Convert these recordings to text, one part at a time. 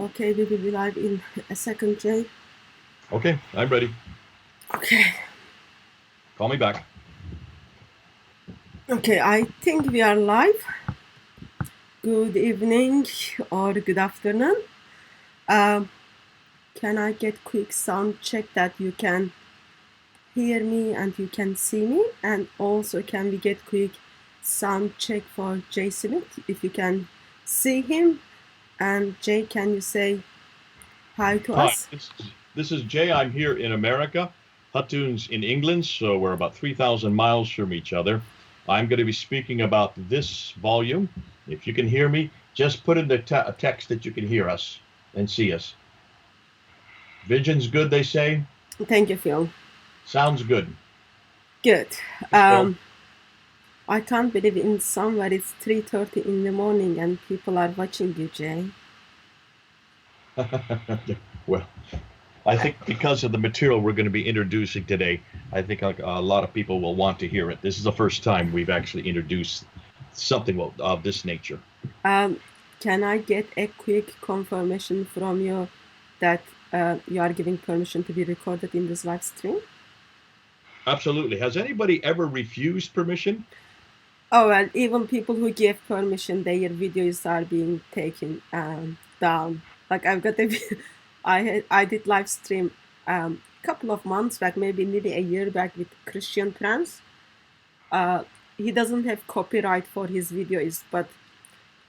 Okay, we will be live in a second, Jay. Okay, I'm ready. Okay. Call me back. Okay, I think we are live. Good evening or good afternoon. Can I get quick sound check that you can hear me and you can see me? And also, can we get quick sound check for Jay Smith, if you can see him? And Jay, can you say hi to Hi, us? this is Jay. I'm here in America. Hatun's in England, so we're about 3,000 miles from each other. I'm going to be speaking about this volume. If you can hear me, just put in the text that you can hear us and see us. Vision's good, they say. Thank you, Phil. Sounds good. Good. Phil. I can't believe in somewhere it's 3:30 in the morning and people are watching you, Jay. Well, I think because of the material we're going to be introducing today, I think a lot of people will want to hear it. This is the first time we've actually introduced something of this nature. Can I get a quick confirmation from you that you are giving permission to be recorded in this live stream? Absolutely. Has anybody ever refused permission? Oh, well, even people who give permission, their videos are being taken down. Like I've got I did live stream couple of months back, maybe nearly a year back, with Christian Trans. He doesn't have copyright for his videos, but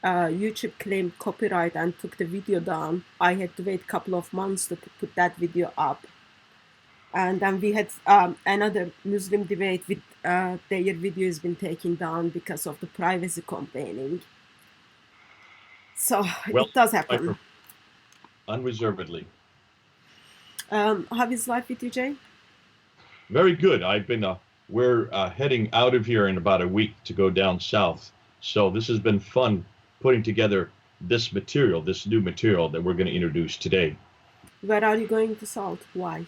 YouTube claimed copyright and took the video down. I had to wait a couple of months to put that video up. And then we had another Muslim debate with their video has been taken down because of the privacy campaigning. So Well, it does happen. Unreservedly. How is life with you, Jay? Very good. We're heading out of here in about a week to go down south. So this has been fun putting together this new material that we're going to introduce today. Where are you going to south? Why?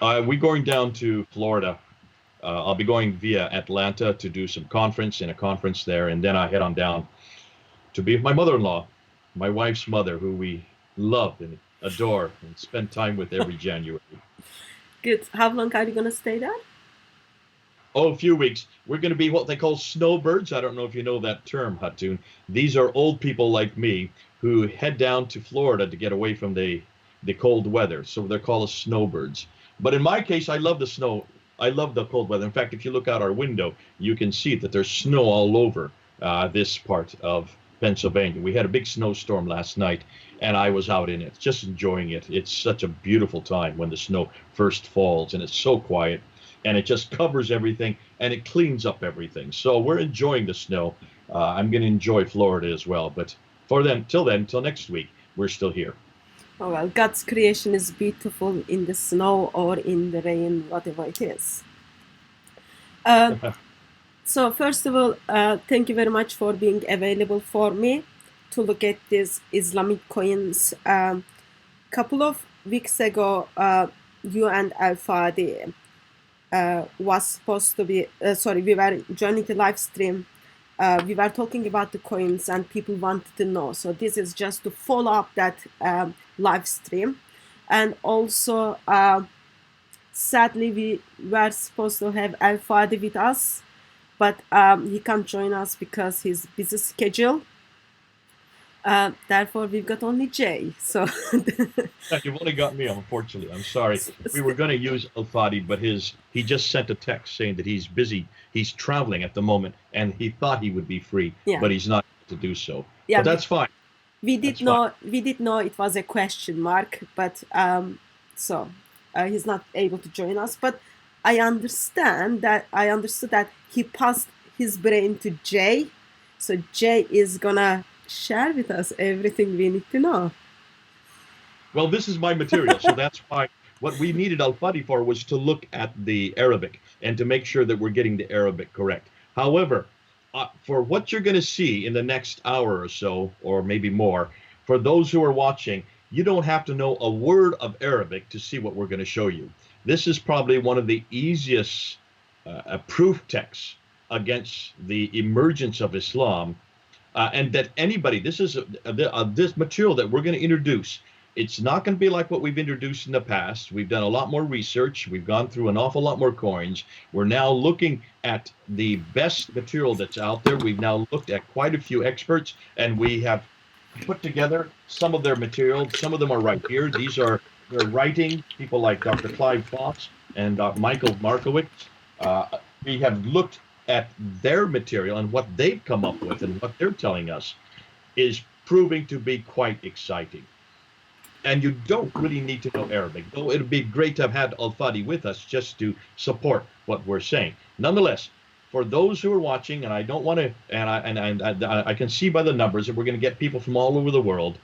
We're going down to Florida. I'll be going via Atlanta to do some conference there, and then I head on down to be with my mother-in-law, my wife's mother, who we love and adore and spend time with every January. Good. How long are you going to stay there? Oh, a few weeks. We're going to be what they call snowbirds. I don't know if you know that term, Hatun. These are old people like me who head down to Florida to get away from the cold weather. So they're called snowbirds. But in my case, I love the snow. I love the cold weather. In fact, if you look out our window, you can see that there's snow all over this part of Pennsylvania. We had a big snowstorm last night, and I was out in it, just enjoying it. It's such a beautiful time when the snow first falls, and it's so quiet, and it just covers everything, and it cleans up everything. So we're enjoying the snow. I'm going to enjoy Florida as well. But till next week, we're still here. Oh, well, God's creation is beautiful in the snow or in the rain, whatever it is. So first of all, thank you very much for being available for me to look at these Islamic coins. Couple of weeks ago, you and Al-Fadi was supposed to be, we were joining the live stream. We were talking about the coins and people wanted to know. So this is just to follow up that live stream. And also, sadly, we were supposed to have Al-Fadi with us, but he can't join us because his busy schedule. Therefore, we've got only Jay. So You've only got me, unfortunately. I'm sorry. We were going to use Al-Fadi, but he just sent a text saying that he's busy. He's traveling at the moment, and he thought he would be free, but he's not to do so. Yeah, but that's fine. We did know it was a question mark, but he's not able to join us. But I understood that he passed his brain to Jay, so Jay is gonna share with us everything we need to know. Well, this is my material, so that's why what we needed Al-Fadi for was to look at the Arabic and to make sure that we're getting the Arabic correct. However, for what you're going to see in the next hour or so, or maybe more, for those who are watching, you don't have to know a word of Arabic to see what we're going to show you. This is probably one of the easiest proof texts against the emergence of Islam and that anybody, this material that we're going to introduce, it's not going to be like what we've introduced in the past. We've done a lot more research. We've gone through an awful lot more coins. We're now looking at the best material that's out there. We've now looked at quite a few experts, and we have put together some of their material. Some of them are right here. These are their writing, people like Dr. Clive Fox and Michael Markowitz. We have looked at their material, and what they've come up with and what they're telling us is proving to be quite exciting. And you don't really need to know Arabic, though it'd be great to have had Al-Fadi with us just to support what we're saying. Nonetheless, for those who are watching, and I don't want to, and I can see by the numbers that we're going to get people from all over the world.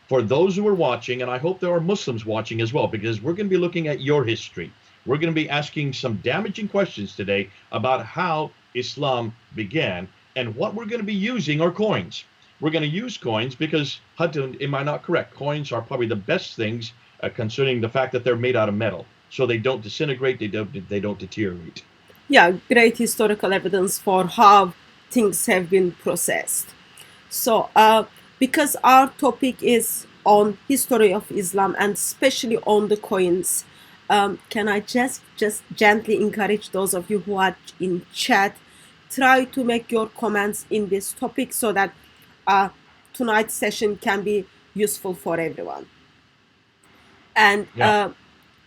For those who are watching, and I hope there are Muslims watching as well, because we're going to be looking at your history. We're going to be asking some damaging questions today about how Islam began, and what we're going to be using are coins. We're going to use coins because, Hatun, am I not correct? Coins are probably the best things concerning the fact that they're made out of metal. So they don't disintegrate, they don't deteriorate. Yeah, great historical evidence for how things have been processed. So, because our topic is on history of Islam and especially on the coins, can I just gently encourage those of you who are in chat, try to make your comments in this topic so that tonight's session can be useful for everyone. And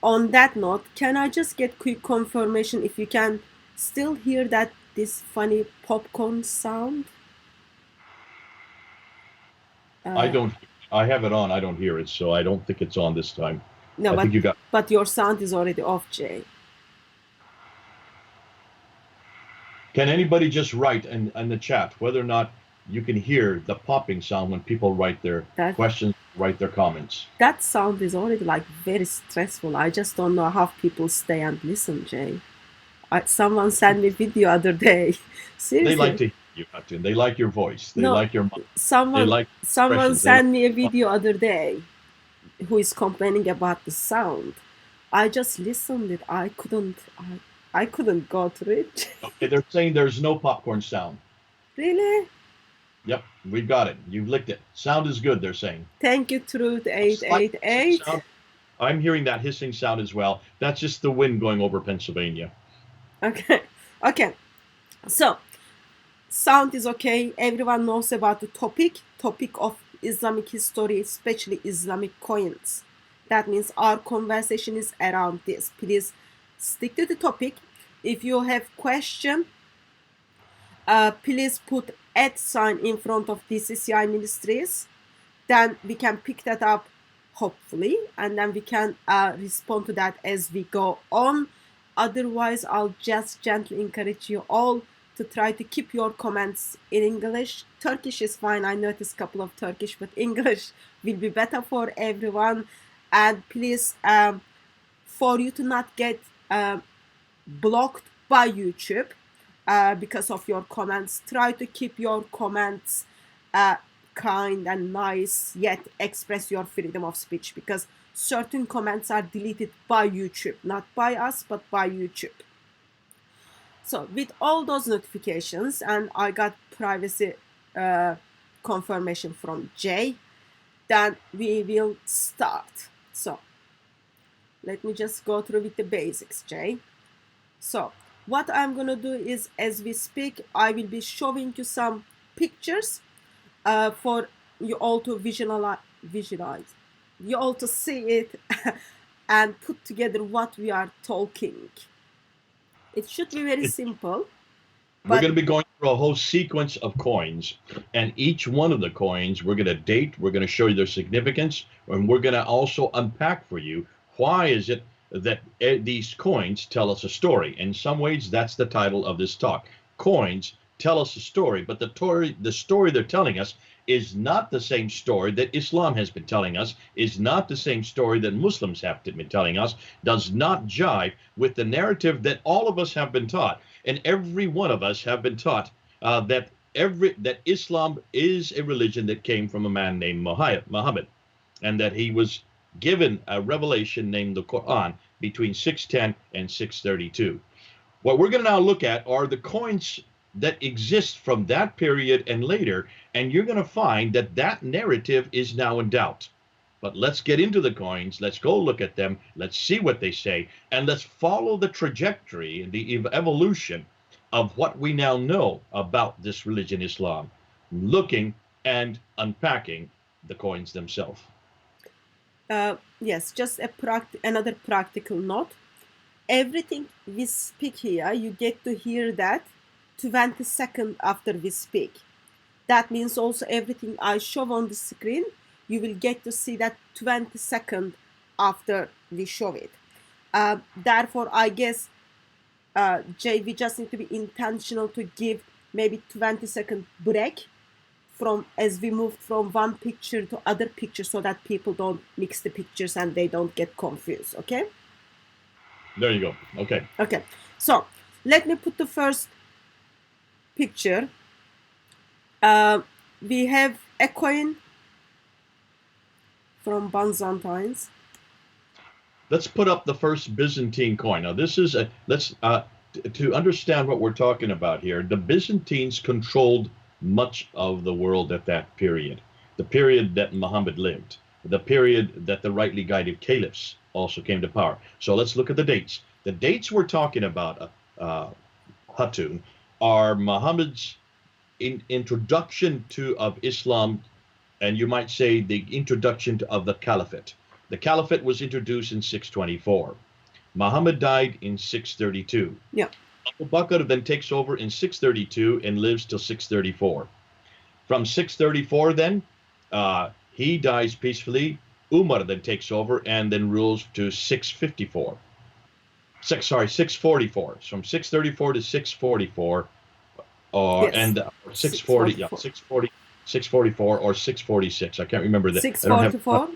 on that note, can I just get quick confirmation if you can still hear this funny popcorn sound? I don't. I have it on. I don't hear it, so I don't think it's on this time. No, but your sound is already off, Jay. Can anybody just write in the chat whether or not you can hear the popping sound when people write their questions, write their comments? That sound is already like very stressful. I just don't know how people stay and listen, Jay. Someone sent me a video other day. Seriously. They like to hear you, Hatun. They like your voice. They like your mouth. Someone sent me a video other day who is complaining about the sound. I just listened it. I couldn't go through it. Okay, they're saying there's no popcorn sound. Really? Yep, we've got it. You've licked it. Sound is good, they're saying. Thank you, Truth888. I'm hearing that hissing sound as well. That's just the wind going over Pennsylvania. Okay. So, sound is okay. Everyone knows about the topic of Islamic history, especially Islamic coins. That means our conversation is around this. Please stick to the topic. If you have question, please put @ in front of DCCI Ministries. Then we can pick that up, hopefully, and then we can respond to that as we go on. Otherwise, I'll just gently encourage you all to try to keep your comments in English. Turkish is fine. I noticed a couple of Turkish, but English will be better for everyone. And please, for you to not get blocked by YouTube because of your comments, try to keep your comments kind and nice, yet express your freedom of speech, because certain comments are deleted by YouTube, not by us, but by YouTube. So with all those notifications, and I got privacy confirmation from Jay, then we will start. So let me just go through with the basics, Jay. So what I'm gonna do is, as we speak, I will be showing you some pictures for you all to visualize, you all to see it and put together what we are talking. It should be very simple. We're going to be going through a whole sequence of coins, and each one of the coins we're going to date, we're going to show you their significance, and we're going to also unpack for you why is it that these coins tell us a story. In some ways, that's the title of this talk. Coins tell us a story, but the story they're telling us is not the same story that Islam has been telling us, is not the same story that Muslims have been telling us, does not jive with the narrative that all of us have been taught. And every one of us have been taught that Islam is a religion that came from a man named Muhammad, and that he was given a revelation named the Quran between 610 and 632. What we're going to now look at are the coins that exists from that period and later, and you're going to find that that narrative is now in doubt. But let's get into the coins. Let's go look at them. Let's see what they say, and let's follow the trajectory, the evolution of what we now know about this religion, Islam, looking and unpacking the coins themselves. Yes, just another practical note. Everything we speak here, you get to hear that 20 seconds after we speak. That means also everything I show on the screen, you will get to see that 20 seconds after we show it. Therefore, I guess, Jay, we just need to be intentional to give maybe 20-second break as we move from one picture to other picture, so that people don't mix the pictures and they don't get confused. Okay? There you go. Okay. Okay. So let me put the first picture. We have a coin from Byzantines. Let's put up the first Byzantine coin. Now, this is to understand what we're talking about here. The Byzantines controlled much of the world at that period, the period that Muhammad lived, the period that the rightly guided caliphs also came to power. So let's look at the dates. The dates we're talking about, Hatun, are Muhammad's introduction of Islam, and you might say the introduction of the caliphate. The caliphate was introduced in 624. Muhammad died in 632. Yeah. Abu Bakr then takes over in 632 and lives till 634. From 634 then, he dies peacefully. Umar then takes over and then rules to 644. 644. From 634 to 644, yes. And 640, 644 or 646. I can't remember that. 644,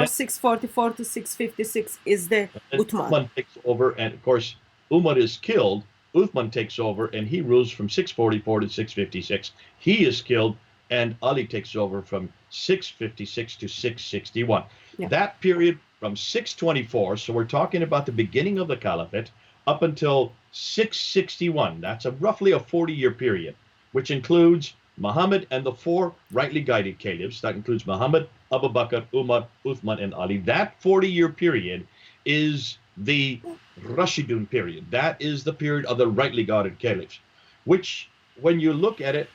644 to 656 is the Uthman. Uthman takes over, and of course, Umar is killed. Uthman takes over, and he rules from 644 to 656. He is killed, and Ali takes over from 656 to 661. Yeah. That period from 624, so we're talking about the beginning of the caliphate, up until 661. That's roughly a 40-year period, which includes Muhammad and the four rightly guided caliphs. That includes Muhammad, Abu Bakr, Umar, Uthman, and Ali. That 40-year period is the Rashidun period. That is the period of the rightly guided caliphs, which, when you look at it,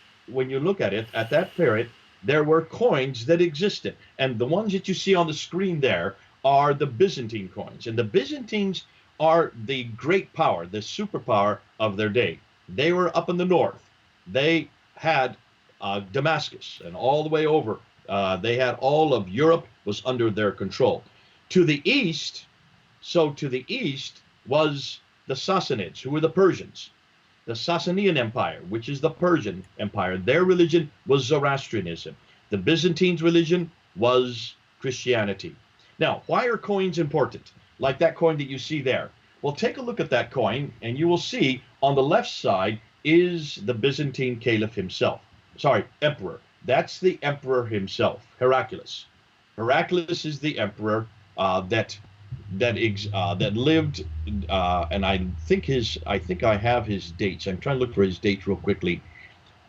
at that period, there were coins that existed. And the ones that you see on the screen there are the Byzantine coins. And the Byzantines are the great power, the superpower of their day. They were up in the north. They had Damascus and all the way over. They had all of Europe was under their control. To the east was the Sassanids, who were the Persians. The Sasanian Empire, which is the Persian Empire, their religion was Zoroastrianism. The Byzantines' religion was Christianity. Now, why are coins important? Like that coin that you see there. Well, take a look at that coin, and you will see on the left side is the Byzantine caliph himself. Sorry, emperor. That's the emperor himself, Heraclius. Heraclius is the emperor that lived, and I think I have his dates. I'm trying to look for his dates real quickly.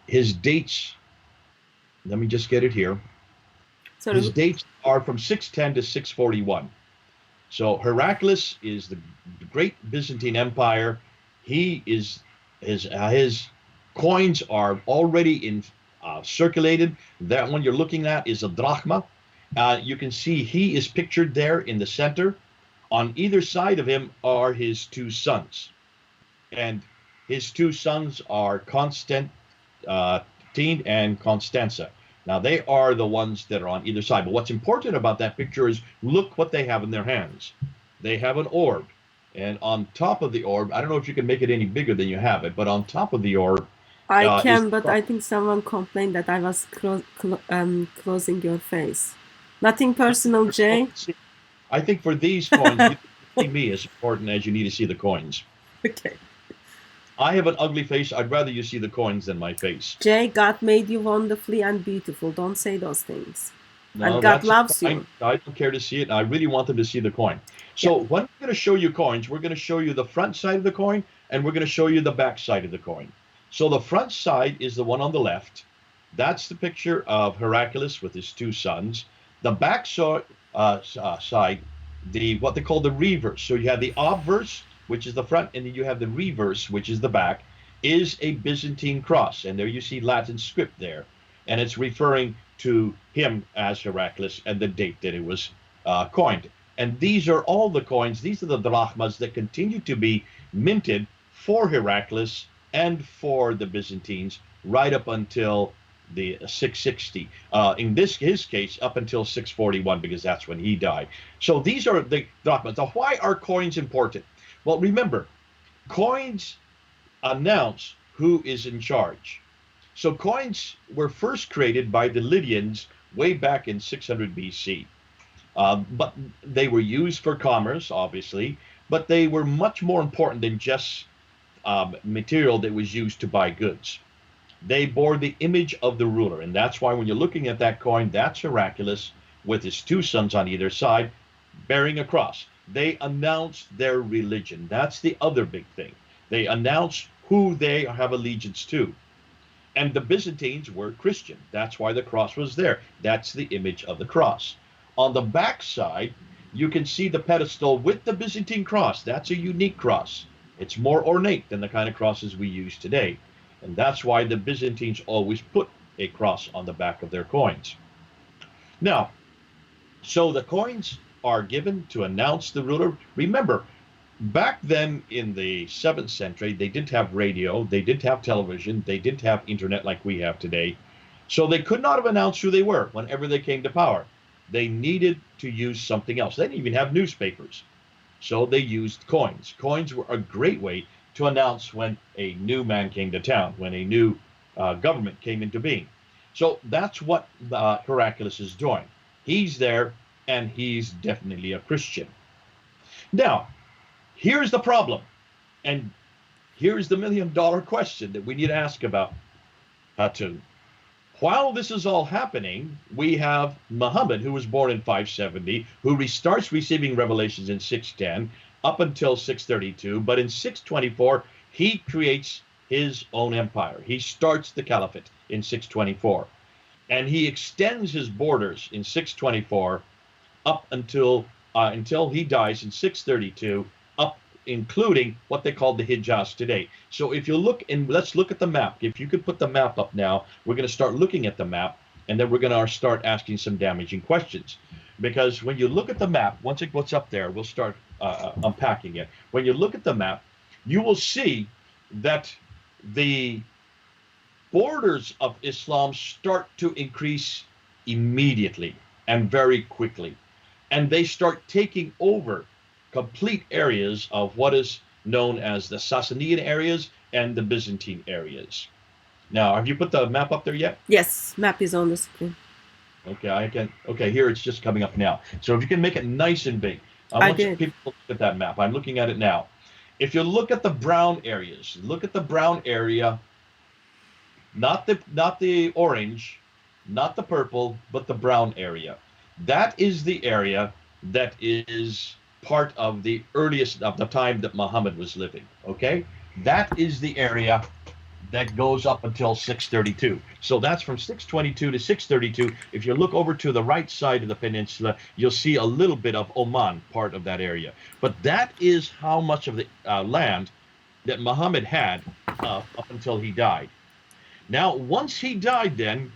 His dates, let me just get it here. Sorry. His dates are from 610 to 641. So Heraclius is the great Byzantine Empire. He is his coins are already circulated. That one you're looking at is a drachma. You can see he is pictured there in the center. On either side of him are his two sons, and his two sons are Constantine and Constanza. Now, they are the ones that are on either side. But what's important about that picture is look what they have in their hands. They have an orb. And on top of the orb, I don't know if you can make it any bigger than you have it, but on top of the orb... I can, but I think someone complained that I was closing your face. Nothing personal, Jay. I think for these coins, you see me as important as you need to see the coins. Okay. I have an ugly face. I'd rather you see the coins than my face. Jay, God made you wonderfully and beautiful. Don't say those things. No, and God loves you. I don't care to see it. I really want them to see the coin. So when we're going to show you coins, we're going to show you the front side of the coin, and we're going to show you the back side of the coin. So the front side is the one on the left. That's the picture of Heraclius with his two sons. The back side, what they call the reverse. So you have the obverse, which is the front, and then you have the reverse, which is the back, is a Byzantine cross. And there you see Latin script there. And it's referring to him as Heraclius and the date that it was coined. And these are all the coins. These are the drachmas that continue to be minted for Heraclius and for the Byzantines right up until the 660. In his case, up until 641, because that's when he died. So these are the drachmas. Now, why are coins important? Well, remember, coins announce who is in charge. So coins were first created by the Lydians way back in 600 BC. But they were used for commerce, obviously, but they were much more important than just material that was used to buy goods. They bore the image of the ruler, and that's why when you're looking at that coin, that's Heraclius with his two sons on either side bearing a cross. They announce their religion. That's the other big thing. They announce who they have allegiance to. And the Byzantines were Christian. That's why the cross was there. That's the image of the cross. On the back side, you can see the pedestal with the Byzantine cross. That's a unique cross. It's more ornate than the kind of crosses we use today. And that's why the Byzantines always put a cross on the back of their coins. Now, so the coins are given to announce the ruler. Remember, back then in the 7th century, they didn't have radio, they didn't have television, they didn't have internet like we have today. So they could not have announced who they were whenever they came to power. They needed to use something else. They didn't even have newspapers. So they used coins. Coins were a great way to announce when a new man came to town, when a new government came into being. So that's what Heraclius is doing. He's there, and he's definitely a Christian. Now, here's the problem, and here's the million-dollar question that we need to ask about Hatun. While this is all happening, we have Muhammad, who was born in 570, who starts receiving revelations in 610 up until 632. But in 624, he creates his own empire. He starts the caliphate in 624. And he extends his borders in 624 up until he dies in 632, up including what they call the Hijaz today. So if you look, and let's look at the map. If you could put the map up now, we're going to start looking at the map, and then we're going to start asking some damaging questions. Because when you look at the map, once it gets up there, we'll start unpacking it. When you look at the map, you will see that the borders of Islam start to increase immediately and very quickly. And they start taking over complete areas of what is known as the Sassanian areas and the Byzantine areas. Now, have you put the map up there yet? Yes, map is on the screen. Okay, okay, here it's just coming up now. So if you can make it nice and big. I want people to look at that map. I'm looking at it now. If you look at the brown areas, look at the brown area, not the orange, not the purple, but the brown area. That is the area that is part of the earliest of the time that Muhammad was living. Okay, that is the area that goes up until 632. So that's from 622 to 632. If you look over to the right side of the peninsula, you'll see a little bit of Oman, part of that area. But that is how much of the land that Muhammad had up until he died. Now, once he died, then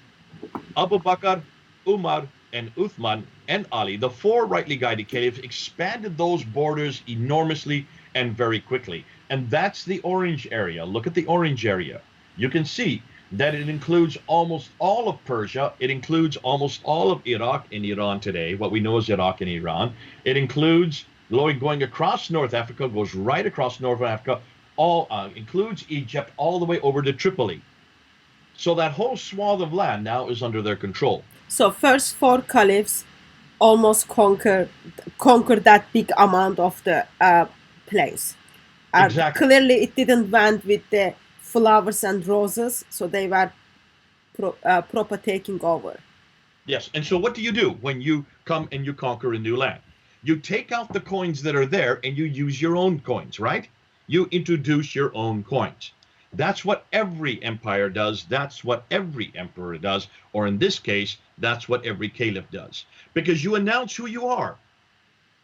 Abu Bakr, Umar, and Uthman and Ali, the four rightly guided caliphs, expanded those borders enormously and very quickly. And that's the orange area. Look at the orange area. You can see that it includes almost all of Persia. It includes almost all of Iraq and Iran today, what we know as Iraq and Iran. It includes going across North Africa, goes right across North Africa, includes Egypt all the way over to Tripoli. So that whole swath of land now is under their control. So first four caliphs almost conquer that big amount of the place. Exactly. Clearly, it didn't went with the flowers and roses, so they were proper taking over. Yes, and so what do you do when you come and you conquer a new land? You take out the coins that are there and you use your own coins, right? You introduce your own coins. That's what every empire does. That's what every emperor does. Or in this case, that's what every caliph does. Because you announce who you are.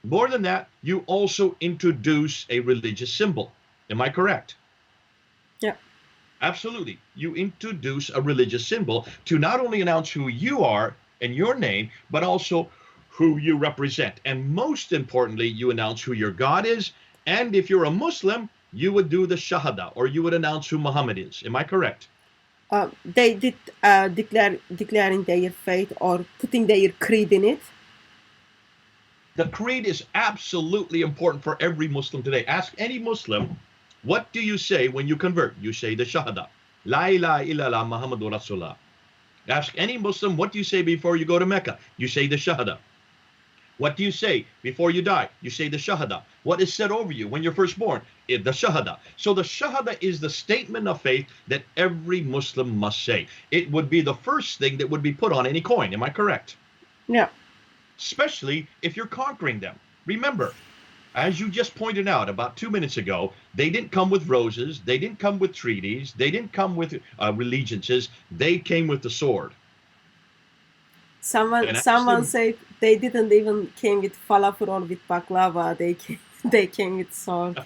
More than that, you also introduce a religious symbol. Am I correct? Yeah. Absolutely. You introduce a religious symbol to not only announce who you are and your name, but also who you represent. And most importantly, you announce who your God is. And if you're a Muslim, you would do the Shahada, or you would announce who Muhammad is. Am I correct? They did declaring their faith or putting their creed in it. The creed is absolutely important for every Muslim today. Ask any Muslim, what do you say when you convert? You say the Shahada. La ilaha illallah Muhammadur Rasulullah. Ask any Muslim, what do you say before you go to Mecca? You say the Shahada. What do you say before you die? You say the Shahada. What is said over you when you're first born? The Shahada. So the Shahada is the statement of faith that every Muslim must say. It would be the first thing that would be put on any coin. Am I correct? Yeah. Especially if you're conquering them. Remember, as you just pointed out about 2 minutes ago, they didn't come with roses. They didn't come with treaties. They didn't come with allegiances. They came with the sword. Someone said they didn't even came with falafel or with baklava. They came with sword.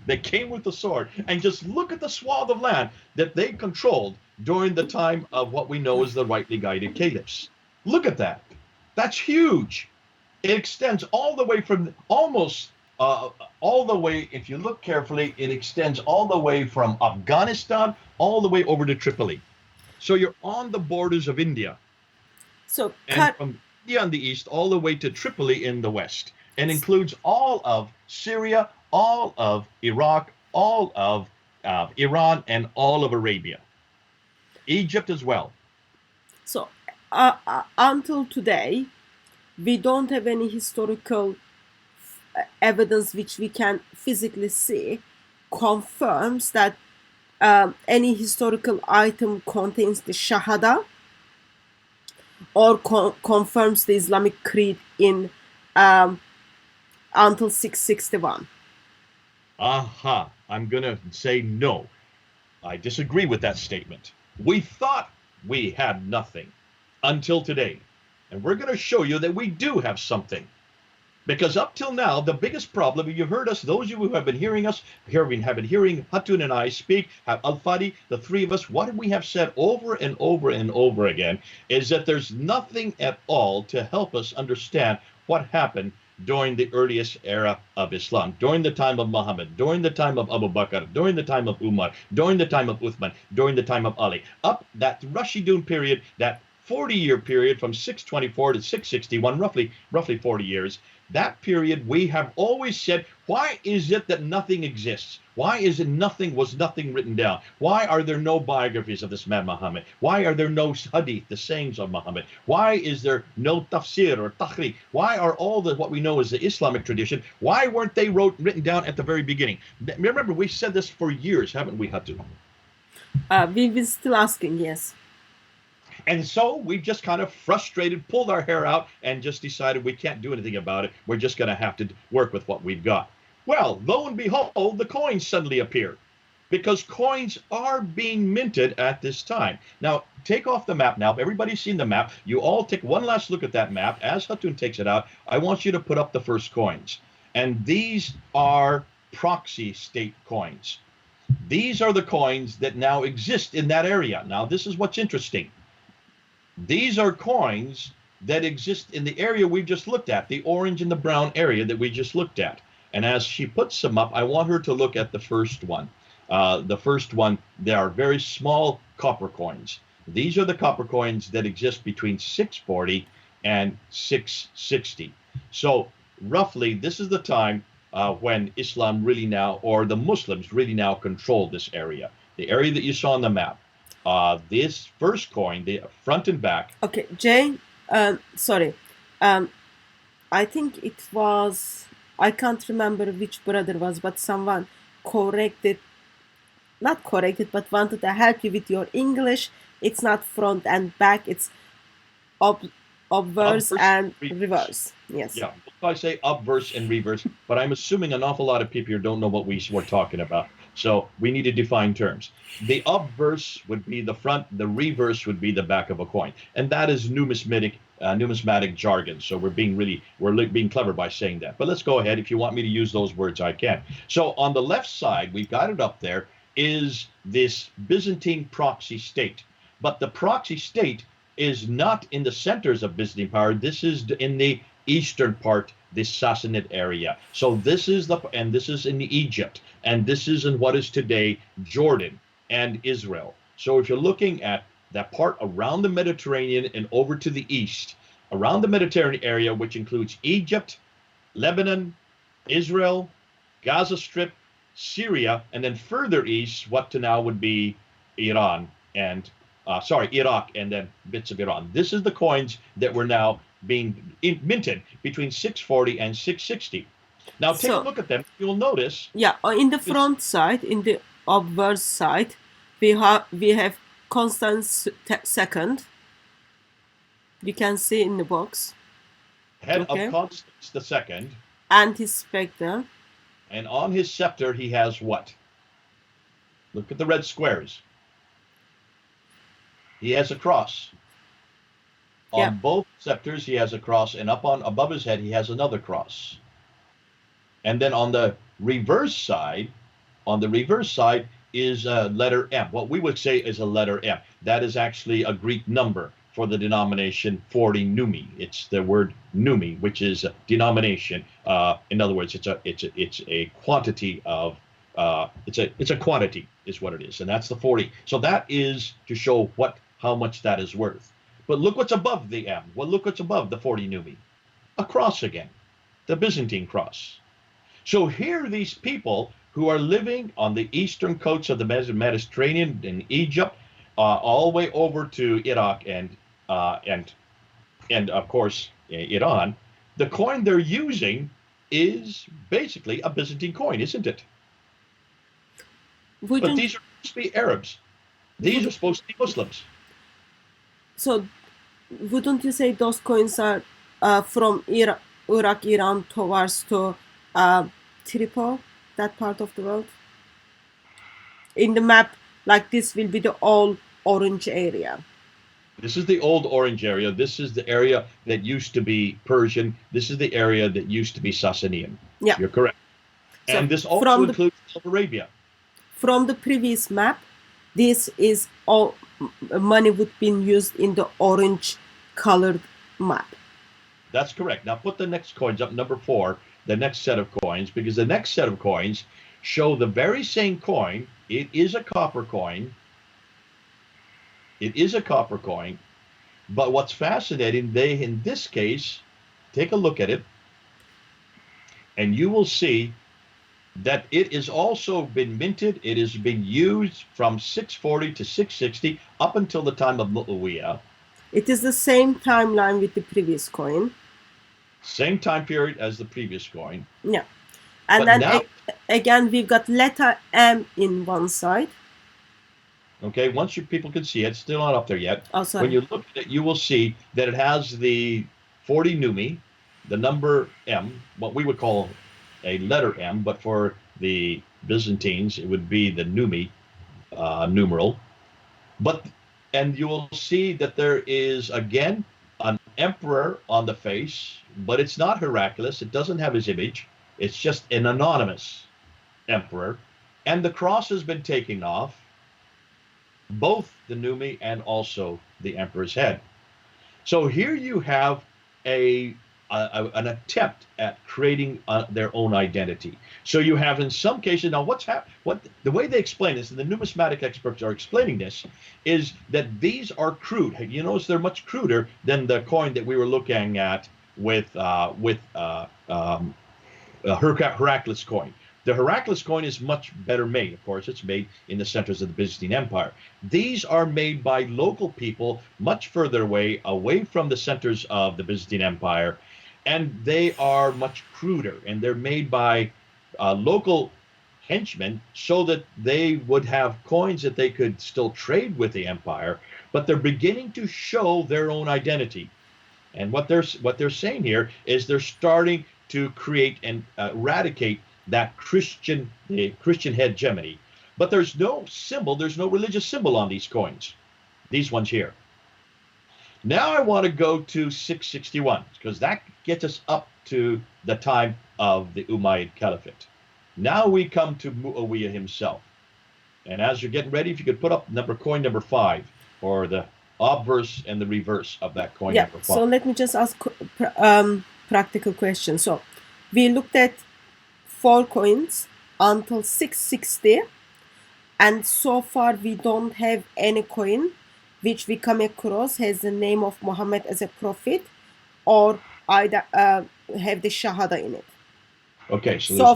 They came with the sword. And just look at the swath of land that they controlled during the time of what we know as the rightly guided caliphs. Look at that. That's huge. It extends all the way from almost all the way, if you look carefully, it extends all the way from Afghanistan all the way over to Tripoli. So you're on the borders of India. So and from India on the east all the way to Tripoli in the west, and includes all of Syria, all of Iraq, all of Iran, and all of Arabia. Egypt as well. So until today, we don't have any historical evidence which we can physically see confirms that any historical item contains the Shahada or confirms the Islamic creed in until 661. Aha, I'm going to say no. I disagree with that statement. We thought we had nothing until today. And we're going to show you that we do have something. Because up till now, the biggest problem, you've heard us, those of you who have been hearing us, have been hearing Hatun and I speak, Al-Fadi, the three of us, what we have said over and over and over again is that there's nothing at all to help us understand what happened during the earliest era of Islam, during the time of Muhammad, during the time of Abu Bakr, during the time of Umar, during the time of Uthman, during the time of Ali. Up that Rashidun period, that 40-year period from 624 to 661, roughly 40 years, that period we have always said, why is it that nothing exists? Why is it was nothing written down? Why are there no biographies of this man Muhammad? Why are there no hadith, the sayings of Muhammad? Why is there no tafsir or tahri? Why are all the what we know as the Islamic tradition, why weren't they written down at the very beginning? Remember, we've said this for years, haven't we, Hatu? We've been still asking, yes. And so we've just kind of frustrated, pulled our hair out, and just decided we can't do anything about it. We're just going to have to work with what we've got. Well, lo and behold, the coins suddenly appear, because coins are being minted at this time. Now, take off the map now. Everybody's seen the map. You all take one last look at that map. As Hatun takes it out, I want you to put up the first coins. And these are proxy state coins. These are the coins that now exist in that area. Now, this is what's interesting. These are coins that exist in the area we've just looked at, the orange and the brown area that we just looked at. And as she puts them up, I want her to look at the first one. The first one, they are very small copper coins. These are the copper coins that exist between 640 and 660. So roughly, this is the time when Islam really now, or the Muslims really now control this area, the area that you saw on the map. This first coin, the front and back. Okay, Jane, sorry. I think it was, I can't remember which brother was, but someone not corrected, but wanted to help you with your English. It's not front and back, it's obverse and reverse. Yes. Yeah, I say obverse and reverse, but I'm assuming an awful lot of people here don't know what we were talking about. So we need to define terms. The obverse would be the front, the reverse would be the back of a coin. And that is numismatic jargon. So we're being clever by saying that. But let's go ahead. If you want me to use those words, I can. So on the left side, we've got it up there, is this Byzantine proxy state. But the proxy state is not in the centers of Byzantine power. This is in the eastern part, the Sassanid area. So this is in Egypt, and this is in what is today Jordan and Israel. So if you're looking at that part around the Mediterranean and over to the east, around the Mediterranean area, which includes Egypt, Lebanon, Israel, Gaza Strip, Syria, and then further east, what to now would be Iraq, and then bits of Iran. This is the coins that were now being minted between 640 and 660. Now take a look at them. You'll notice. Yeah, in the front side, in the obverse side, we have Constance second. You can see in the box. Head of Constance the second. And his spectre. And on his scepter he has what? Look at the red squares. He has a cross. On both scepters he has a cross, and above his head he has another cross. And then on the reverse side is a letter M. What we would say is a letter M. That is actually a Greek number for the denomination 40 numi. It's the word numi, which is a denomination. In other words, it's a quantity of it's a quantity is what it is, and that's the 40. So that is to show how much that is worth. But look what's above the M. Well, look what's above the 40 numi. A cross again, the Byzantine cross. So here these people who are living on the eastern coast of the Mediterranean in Egypt, all the way over to Iraq and of course Iran, the coin they're using is basically a Byzantine coin, isn't it? But these are supposed to be Arabs. These are supposed to be Muslims. So wouldn't you say those coins are from Iraq, Iran towards to Tripoli, that part of the world? In the map, like this will be the old orange area. This is the old orange area. This is the area that used to be Persian. This is the area that used to be Sassanian. Yeah. You're correct. So and this also includes Arabia. From the previous map, this is all money would be used in the orange colored map. That's correct. Now put the next coins up, number 4, the next set of coins, because the next set of coins show the very same coin. It is a copper coin. It is a copper coin. But what's fascinating, in this case, take a look at it, and you will see that it has also been minted. It has been used from 640 to 660 up until the time of Umayyad. It is the same timeline with the previous coin. Same time period as the previous coin. Yeah. And but then again, we've got letter M in one side. Okay, once people can see it, it's still not up there yet. Oh, sorry. When you look at it, you will see that it has the 40 numi, the number M, what we would call a letter M, but for the Byzantines, it would be the numi numeral. And you will see that there is, again, an emperor on the face, but it's not Heraclius. It doesn't have his image. It's just an anonymous emperor. And the cross has been taken off, both the numi and also the emperor's head. So here you have an attempt at creating their own identity. So you have, in some cases, now the way they explain this, and the numismatic experts are explaining this, is that these are crude. You notice they're much cruder than the coin that we were looking at with Heraclius coin. The Heraclius coin is much better made. Of course, it's made in the centers of the Byzantine Empire. These are made by local people much further away from the centers of the Byzantine Empire, and they are much cruder, and they're made by local henchmen so that they would have coins that they could still trade with the empire, but they're beginning to show their own identity. And what they're saying here is they're starting to create and eradicate that the Christian hegemony. But there's no symbol, there's no religious symbol on these coins, these ones here. Now I want to go to 661, because that gets us up to the time of the Umayyad Caliphate. Now we come to Muawiyah himself. And as you're getting ready, if you could put up coin number 5, or the obverse and the reverse of that coin number 5. So let me just ask practical question. So we looked at 4 coins until 660, and so far we don't have any coin which we come across has the name of Muhammad as a prophet, or either have the Shahada in it. Okay, so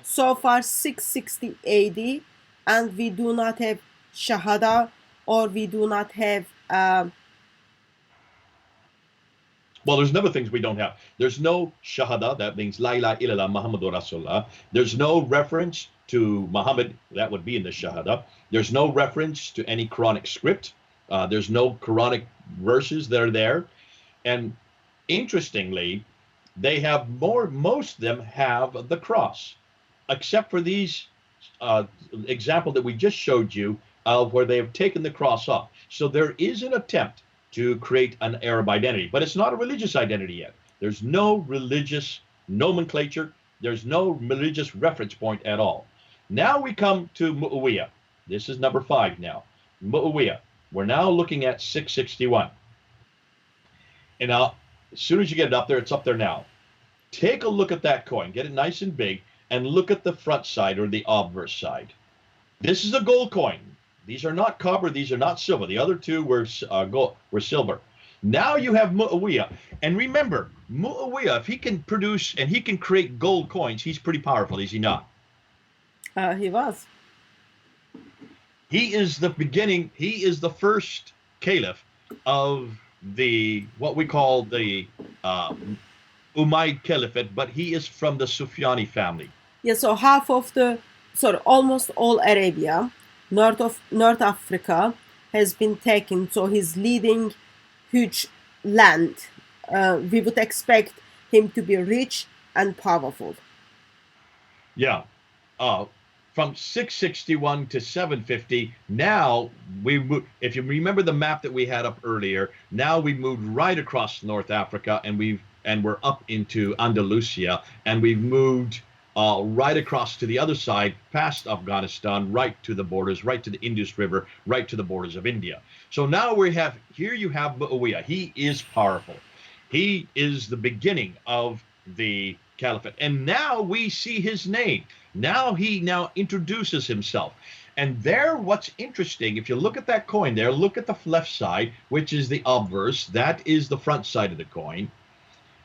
so far 660 AD, and we do not have Shahada, or we do not have well, there's another things we don't have. There's no Shahada, that means La ilaha illallah Muhammadur Rasulullah. There's no reference to Muhammad, that would be in the Shahada. There's no reference to any Quranic script. There's no Quranic verses that are there. And interestingly, they have most of them have the cross, except for these example that we just showed you of where they have taken the cross off. So there is an attempt to create an Arab identity, but it's not a religious identity yet. There's no religious nomenclature. There's no religious reference point at all. Now we come to Muawiyah. This is number 5 now. Muawiyah. We're now looking at 661. And now, as soon as you get it up there, it's up there now. Take a look at that coin. Get it nice and big, and look at the front side, or the obverse side. This is a gold coin. These are not copper. These are not silver. The other 2 were gold, were silver. Now you have Muawiyah. And remember, Muawiyah, if he can produce and he can create gold coins, he's pretty powerful, is he not? He was. He is the beginning. He is the first caliph of the what we call the Umayyad Caliphate, but he is from the Sufyani family. Yeah, so almost all Arabia, North Africa has been taken. So he's leading huge land. We would expect him to be rich and powerful. Yeah. From 661 to 750, now we move. If you remember the map that we had up earlier, now we moved right across North Africa, and we're up into Andalusia, and we've moved right across to the other side, past Afghanistan, right to the borders, right to the Indus River, right to the borders of India. So now you have Muawiyah. He is powerful. He is the beginning of the caliphate. And now we see his name. Now he introduces himself. And there, what's interesting, if you look at that coin there, look at the left side, which is the obverse. That is the front side of the coin.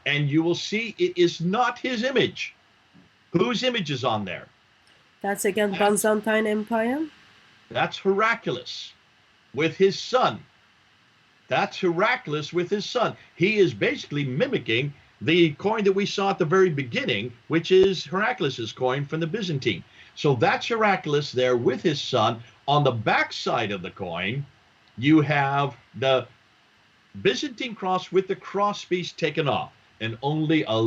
And you will see it is not his image. Whose image is on there? That's again Byzantine Empire. That's Heraclius with his son. That's Heraclius with his son. He is basically mimicking the coin that we saw at the very beginning, which is Heraclius's coin from the Byzantine. So that's Heraclius there with his son. On the back side of the coin, you have the Byzantine cross with the crosspiece taken off, and only a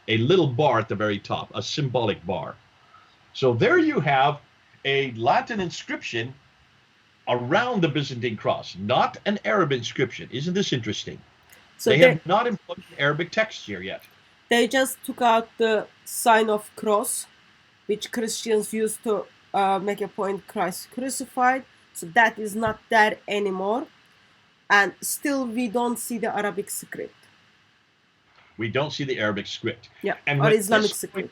little bar at the very top, a symbolic bar. So there you have a Latin inscription around the Byzantine cross, not an Arab inscription. Isn't this interesting? So they have not employed Arabic text here yet. They just took out the sign of cross, which Christians used to make a point Christ crucified. So that is not there anymore. And still we don't see the Arabic script. We don't see the Arabic script. Yeah, and or Islamic script.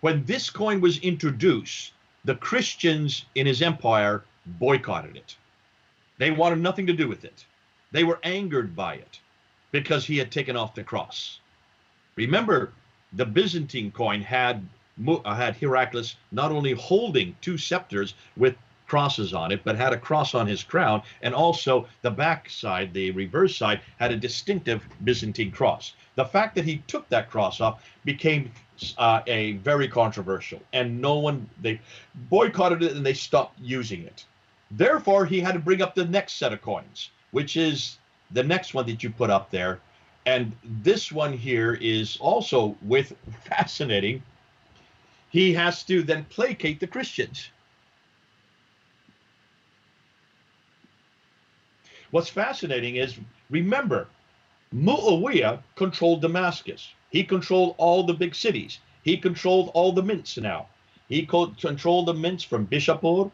When this coin was introduced, the Christians in his empire boycotted it. They wanted nothing to do with it. They were angered by it because he had taken off the cross. Remember, the Byzantine coin had Heraclius not only holding 2 scepters with crosses on it, but had a cross on his crown, and also the back side, the reverse side, had a distinctive Byzantine cross. The fact that he took that cross off became a very controversial, and they boycotted it and they stopped using it. Therefore, he had to bring up the next set of coins, which is the next one that you put up there. And this one here is also fascinating. he has to then placate the Christians. What's fascinating is, remember, Muawiyah controlled Damascus. He controlled all the big cities. He controlled all the mints now. He controlled the mints from Bishapur.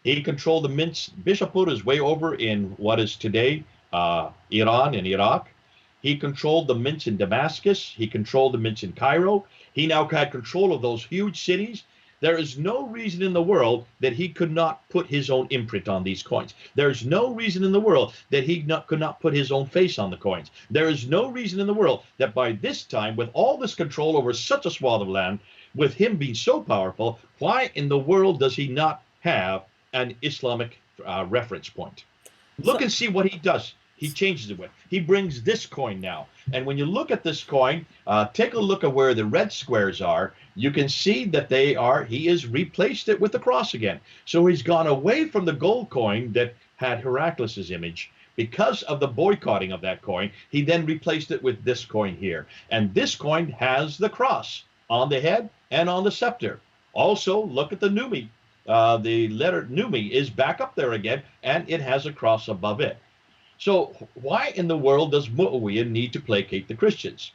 He controlled the mints. Bishapur is way over in what is today Iran and Iraq. He controlled the mints in Damascus. He controlled the mints in Cairo. He now had control of those huge cities. There is no reason in the world that he could not put his own imprint on these coins. There's no reason in the world that he could not put his own face on the coins. There is no reason in the world that by this time, with all this control over such a swath of land, with him being so powerful, why in the world does he not have an Islamic reference point? Look and see what he does. He changes it with. He brings this coin now. And when you look at this coin, take a look at where the red squares are. You can see that he has replaced it with the cross again. So he's gone away from the gold coin that had Heraclius's image. Because of the boycotting of that coin, he then replaced it with this coin here. And this coin has the cross on the head and on the scepter. Also, look at the Numi. The letter Numi is back up there again, and it has a cross above it. So why in the world does Muawiyah need to placate the Christians?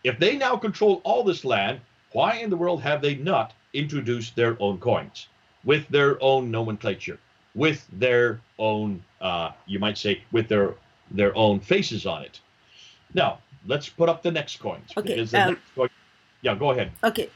If they now control all this land, why in the world have they not introduced their own coins with their own nomenclature, with their own, you might say, with their own faces on it? Now, let's put up the next coins. Okay. Because the next coin, yeah, go ahead. Okay.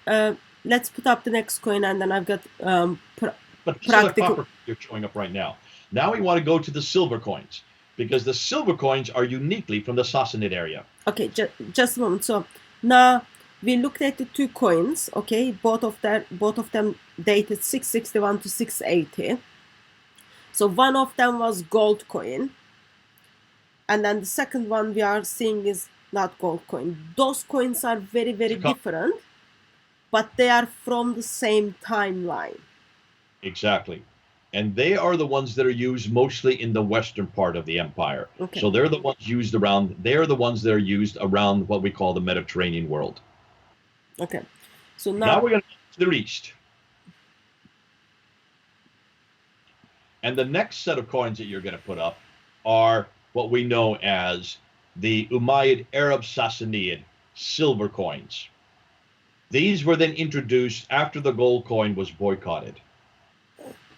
Let's put up the next coin, and then I've got But practical. copper you're showing up right now. Now we want to go to the silver coins, because the silver coins are uniquely from the Sassanid area. Okay, just a moment. So now we looked at the two coins. Okay, both of them dated 661 to 680. So one of them was gold coin, and then the second one we are seeing is not gold coin. Those coins are very, very different, but they are from the same timeline. Exactly. And they are the ones that are used mostly in the western part of the empire. Okay. So they're the ones used around, they're the ones that are used around what we call the Mediterranean world. Okay. So Now we're going to go to the east. And the next set of coins that you're going to put up are what we know as the Umayyad Arab Sassanid silver coins. These were then introduced after the gold coin was boycotted,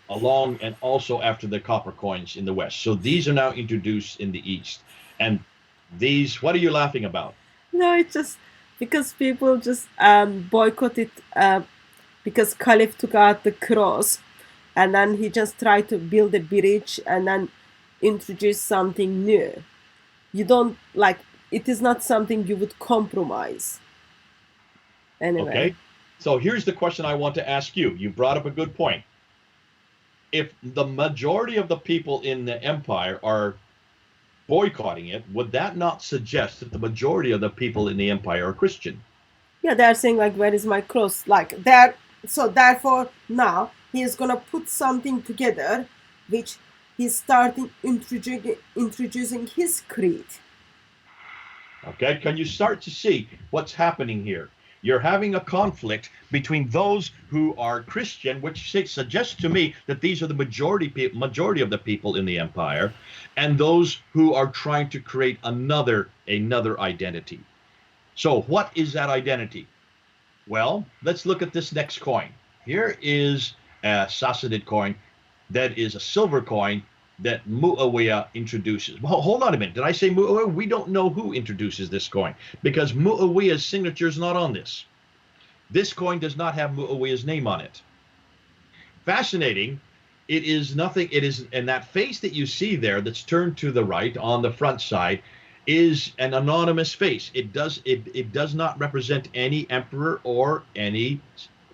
along and also after the copper coins in the west. So these are now introduced in the east. And these, what are you laughing about? No, it's just because people just boycotted because Caliph took out the cross, and then he just tried to build a bridge and then introduce something new. You don't it is not something you would compromise. Anyway. Okay. So here's the question I want to ask you. You brought up a good point. If the majority of the people in the empire are boycotting it, would that not suggest that the majority of the people in the empire are Christian? Yeah, they're saying where is my cross? So therefore now he is gonna put something together, which he's starting introducing his creed. Okay, can you start to see what's happening here? You're having a conflict between those who are Christian, which suggests to me that these are the majority of the people in the empire, and those who are trying to create another identity. So what is that identity? Well, let's look at this next coin. Here is a Sassanid coin that is a silver coin that Muawiyah introduces. Well, hold on a minute. Did I say Muawiyah? We don't know who introduces this coin, because Muawiyah's signature is not on this. This coin does not have Muawiyah's name on it. Fascinating. It is nothing. It is, and that face that you see there that's turned to the right on the front side is an anonymous face. It does not represent any emperor or any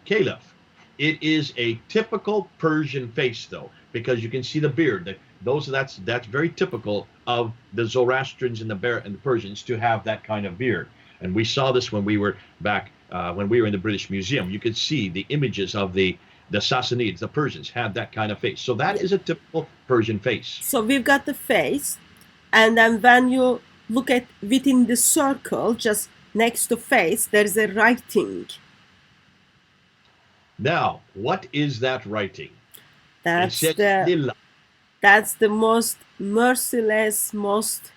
caliph. It is a typical Persian face, though, because you can see the beard. That's very typical of the Zoroastrians and the Persians to have that kind of beard. And we saw this when we were back when we were in the British Museum. You could see the images of the Sassanids, the Persians, had that kind of face. So that is a typical Persian face. So we've got the face, and then when you look at within the circle, just next to face, there is a writing. Now, what is that writing? It That's says the Lillah. that's the most merciless, most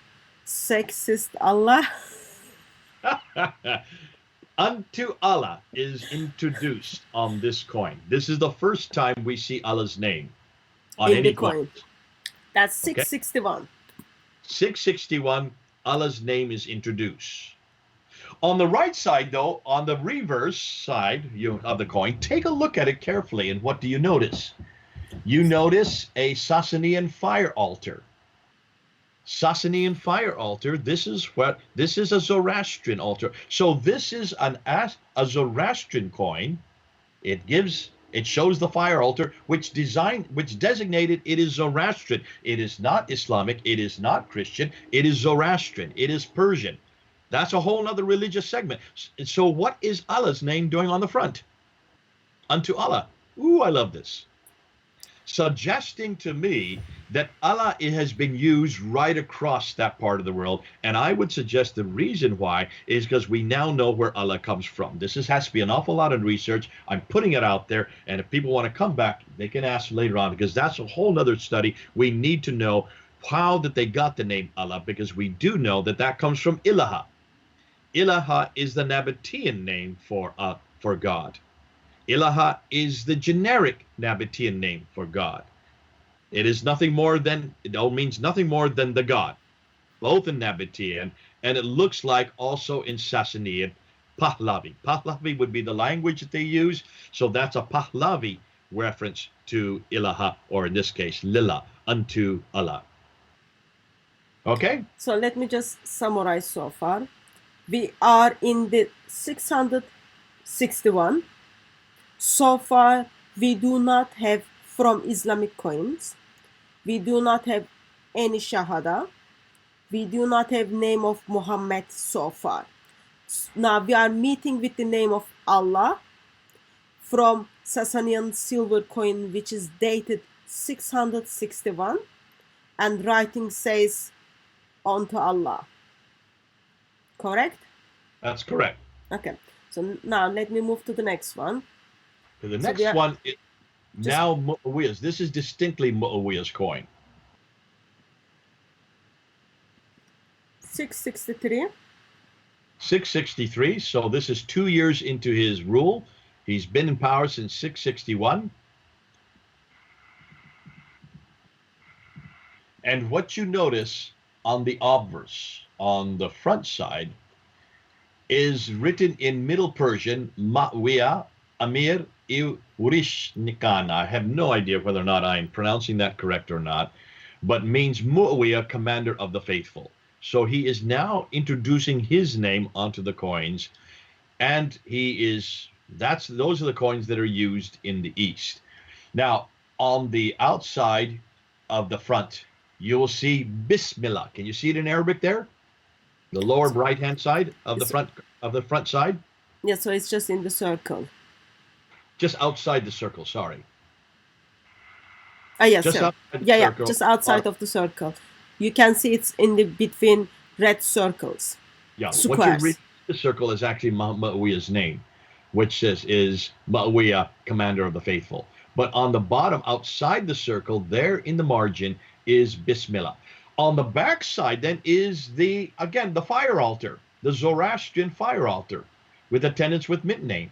sexist Allah. Unto Allah is introduced on this coin. This is the first time we see Allah's name on In the any coin. coin. That's Okay. 661. 661, Allah's name is introduced. On the right side, though, on the reverse side of the coin, take a look at it carefully, and what do you notice? You notice a Sasanian fire altar. Sasanian fire altar. This is a Zoroastrian altar. So this is a Zoroastrian coin. It shows the fire altar, which designated it is Zoroastrian. It is not Islamic. It is not Christian. It is Zoroastrian. It is Persian. That's a whole other religious segment. So what is Allah's name doing on the front? Unto Allah. Ooh, I love this. Suggesting to me that Allah has been used right across that part of the world. And I would suggest the reason why is because we now know where Allah comes from. Has to be an awful lot of research. I'm putting it out there. And if people want to come back, they can ask later on, because that's a whole nother study. We need to know how that they got the name Allah, because we do know that that comes from Ilaha. Ilaha is the Nabatean name for God. Ilaha is the generic Nabatean name for God. It is nothing more than, it all means nothing more than the God, both in Nabatean, and it looks like also in Sasanian, Pahlavi. Pahlavi would be the language that they use, so that's a Pahlavi reference to Ilaha, or in this case, Lillah, unto Allah. Okay? So let me just summarize so far. We are in the 661. So far, we do not have from Islamic coins. We do not have any Shahada. We do not have name of Muhammad so far. Now we are meeting with the name of Allah from Sasanian silver coin, which is dated 661, and writing says unto Allah. Correct? That's correct. Okay. So now let me move to the next one. The next one, now Muawiyah's. This is distinctly Muawiyah's coin. 663. 663. So this is 2 years into his rule. He's been in power since 661. And what you notice on the obverse, on the front side, is written in Middle Persian, Ma'wiya Amir Urishnikan. I have no idea whether or not I'm pronouncing that correct or not, but means Muawiyah, commander of the faithful. So he is now introducing his name onto the coins, and those are the coins that are used in the East. Now, on the outside of the front, you will see Bismillah. Can you see it in Arabic there? The lower right-hand side of the front side? Yeah, so it's just in the circle. Just outside the circle, sorry. Yes, just just outside of the circle. You can see it's in the between red circles. Yeah, squares. What you read the circle is actually Muawiyah's name, which is Muawiyah, commander of the faithful. But on the bottom, outside the circle, there in the margin, is Bismillah. On the back side, then, is the fire altar, the Zoroastrian fire altar, with attendants with mint name.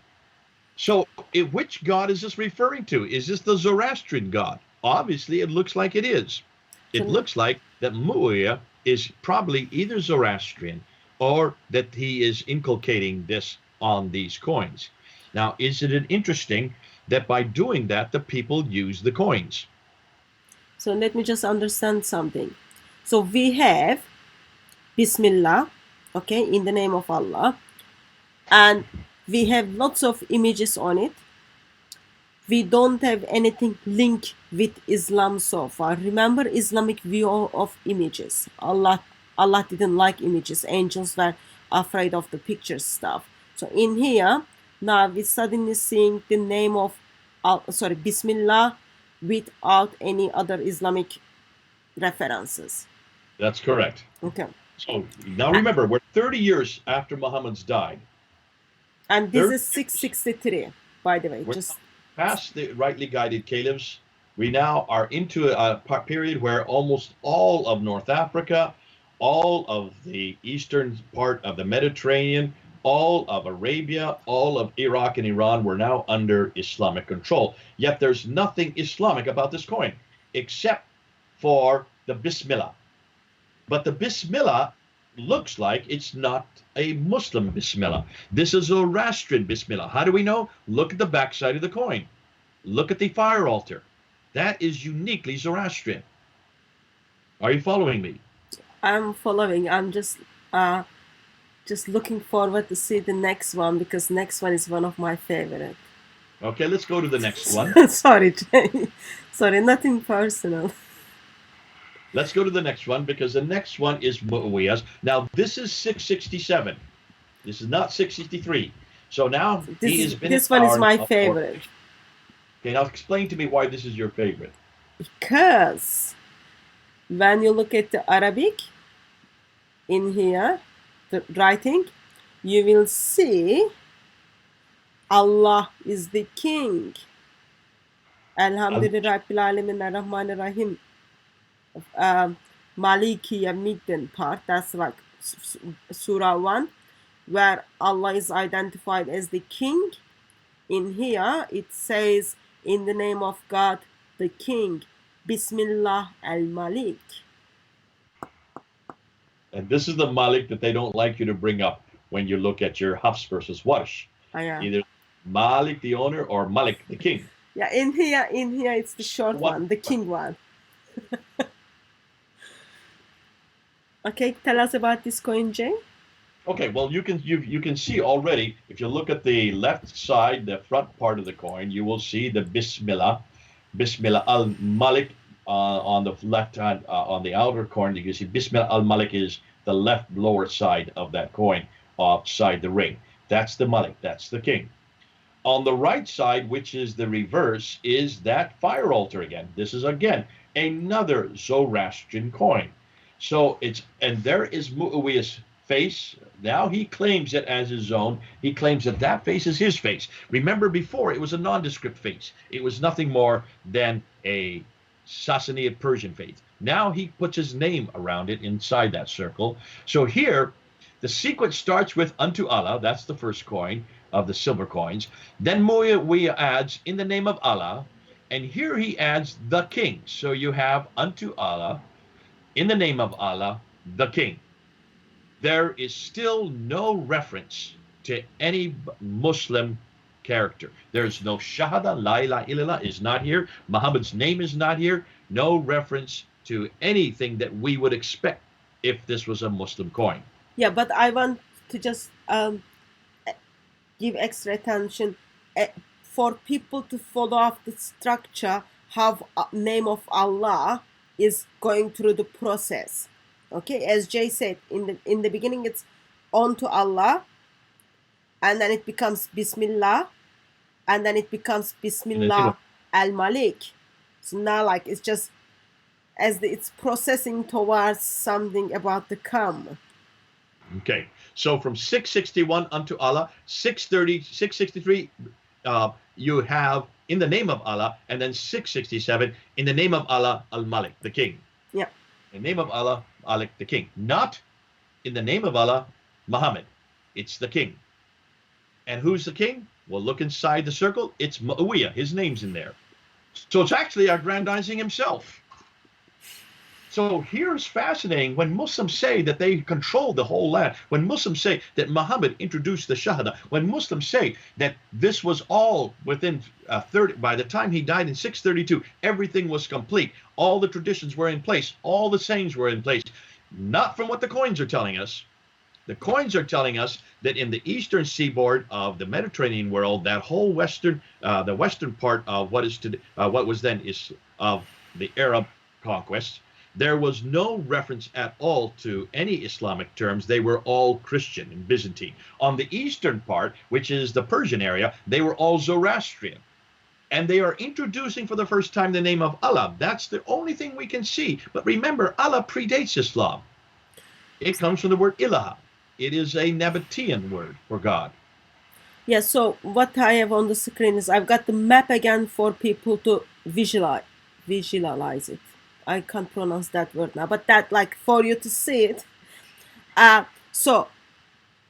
So, which god is this referring to? Is this the Zoroastrian god? Obviously, it looks like it is. It looks like that Muawiyah is probably either Zoroastrian or that he is inculcating this on these coins. Now, isn't it interesting that by doing that, the people use the coins? So let me just understand something. So we have Bismillah, okay, in the name of Allah, and we have lots of images on it. We don't have anything linked with Islam so far. Remember Islamic view of images. Allah didn't like images. Angels were afraid of the picture stuff. So in here, now we suddenly seeing the name of, Bismillah without any other Islamic references. That's correct. Okay. So now remember, we're 30 years after Muhammad's died. And this is 663, by the way. past the rightly guided caliphs, we now are into a period where almost all of North Africa, all of the eastern part of the Mediterranean, all of Arabia, all of Iraq and Iran were now under Islamic control. Yet there's nothing Islamic about this coin except for the Bismillah. But the Bismillah looks like it's not a Muslim Bismillah. This is a Zoroastrian Bismillah. How do we know? Look at the backside of the coin. Look at the fire altar. That is uniquely Zoroastrian. Are you following me? I'm following. I'm just looking forward to see the next one, because next one is one of my favorite. Okay, let's go to the next one. Sorry, Jay. Sorry, nothing personal. Let's go to the next one, because the next one is Mu'awiyah's. Now, this is 667. This is not 663. So now this one is my favorite. Okay, now explain to me why this is your favorite. Because when you look at the Arabic in here, the writing, you will see Allah is the king. Alhamdulillah Rabbil Alamin Ar-Rahman Ar-Rahim. Maliki Yawmiddin part, that's like Surah 1, where Allah is identified as the king. In here, it says, in the name of God, the king, Bismillah al-Malik. And this is the Malik that they don't like you to bring up when you look at your Hafs versus Warsh. Yeah. Either Malik the owner or Malik the king. Yeah, in here it's the short one, the king one. Okay, tell us about this coin, Jay. Okay, well, you can see already, if you look at the left side, the front part of the coin, you will see the Bismillah al-Malik on the left hand, on the outer corner. You can see Bismillah al-Malik is the left lower side of that coin, outside the ring. That's the Malik, that's the king. On the right side, which is the reverse, is that fire altar again. This is again another Zoroastrian coin. So and there is Mu'awiyah's face. Now he claims it as his own. He claims that face is his face. Remember, before it was a nondescript face. It was nothing more than a Sassanid Persian face. Now he puts his name around it inside that circle. So here, the sequence starts with unto Allah. That's the first coin of the silver coins. Then Mu'awiyah adds in the name of Allah. And here he adds the king. So you have unto Allah, in the name of Allah, the king. There is still no reference to any Muslim character. There's no Shahada, La ilaha illallah is not here. Muhammad's name is not here. No reference to anything that we would expect if this was a Muslim coin. Yeah, but I want to just give extra attention for people to follow up the structure, how name of Allah is going through the process. Okay, as Jay said, in the beginning it's on to Allah, and then it becomes Bismillah, and then it becomes Bismillah al-Malik. So now like it's just as it's processing towards something about to come. Okay, so from 661 unto Allah, 630, 663, you have in the name of Allah, and then 667 in the name of Allah al-Malik, the king. Yeah. In the name of Allah, Malik, the king. Not in the name of Allah, Muhammad. It's the king. And who's the king? Well, look inside the circle. It's Mu'awiyah. His name's in there. So it's actually aggrandizing himself. So here's fascinating. When Muslims say that they control the whole land, when Muslims say that Muhammad introduced the Shahada, when Muslims say that this was all within by the time he died in 632, everything was complete. All the traditions were in place. All the sayings were in place. Not from what the coins are telling us. The coins are telling us that in the eastern seaboard of the Mediterranean world, that whole the western part of what was then is of the Arab conquest, there was no reference at all to any Islamic terms. They were all Christian and Byzantine. On the eastern part, which is the Persian area, they were all Zoroastrian. And they are introducing for the first time the name of Allah. That's the only thing we can see. But remember, Allah predates Islam. It comes from the word ilaha. It is a Nabatean word for God. Yeah, so what I have on the screen is I've got the map again for people to visualize it. I can't pronounce that word now, but that like for you to see it. So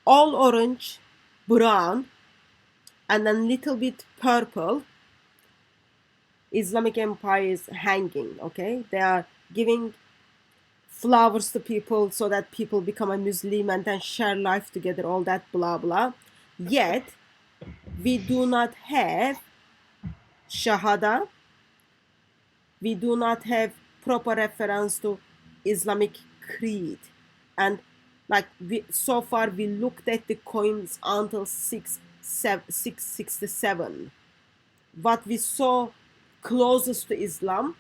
all orange, brown, and then little bit purple. Islamic Empire is hanging, okay? They are giving flowers to people so that people become a Muslim and then share life together, all that blah blah. Yet we do not have Shahada, we do not have proper reference to Islamic creed. And like so far we looked at the coins until 667. What we saw closest to Islam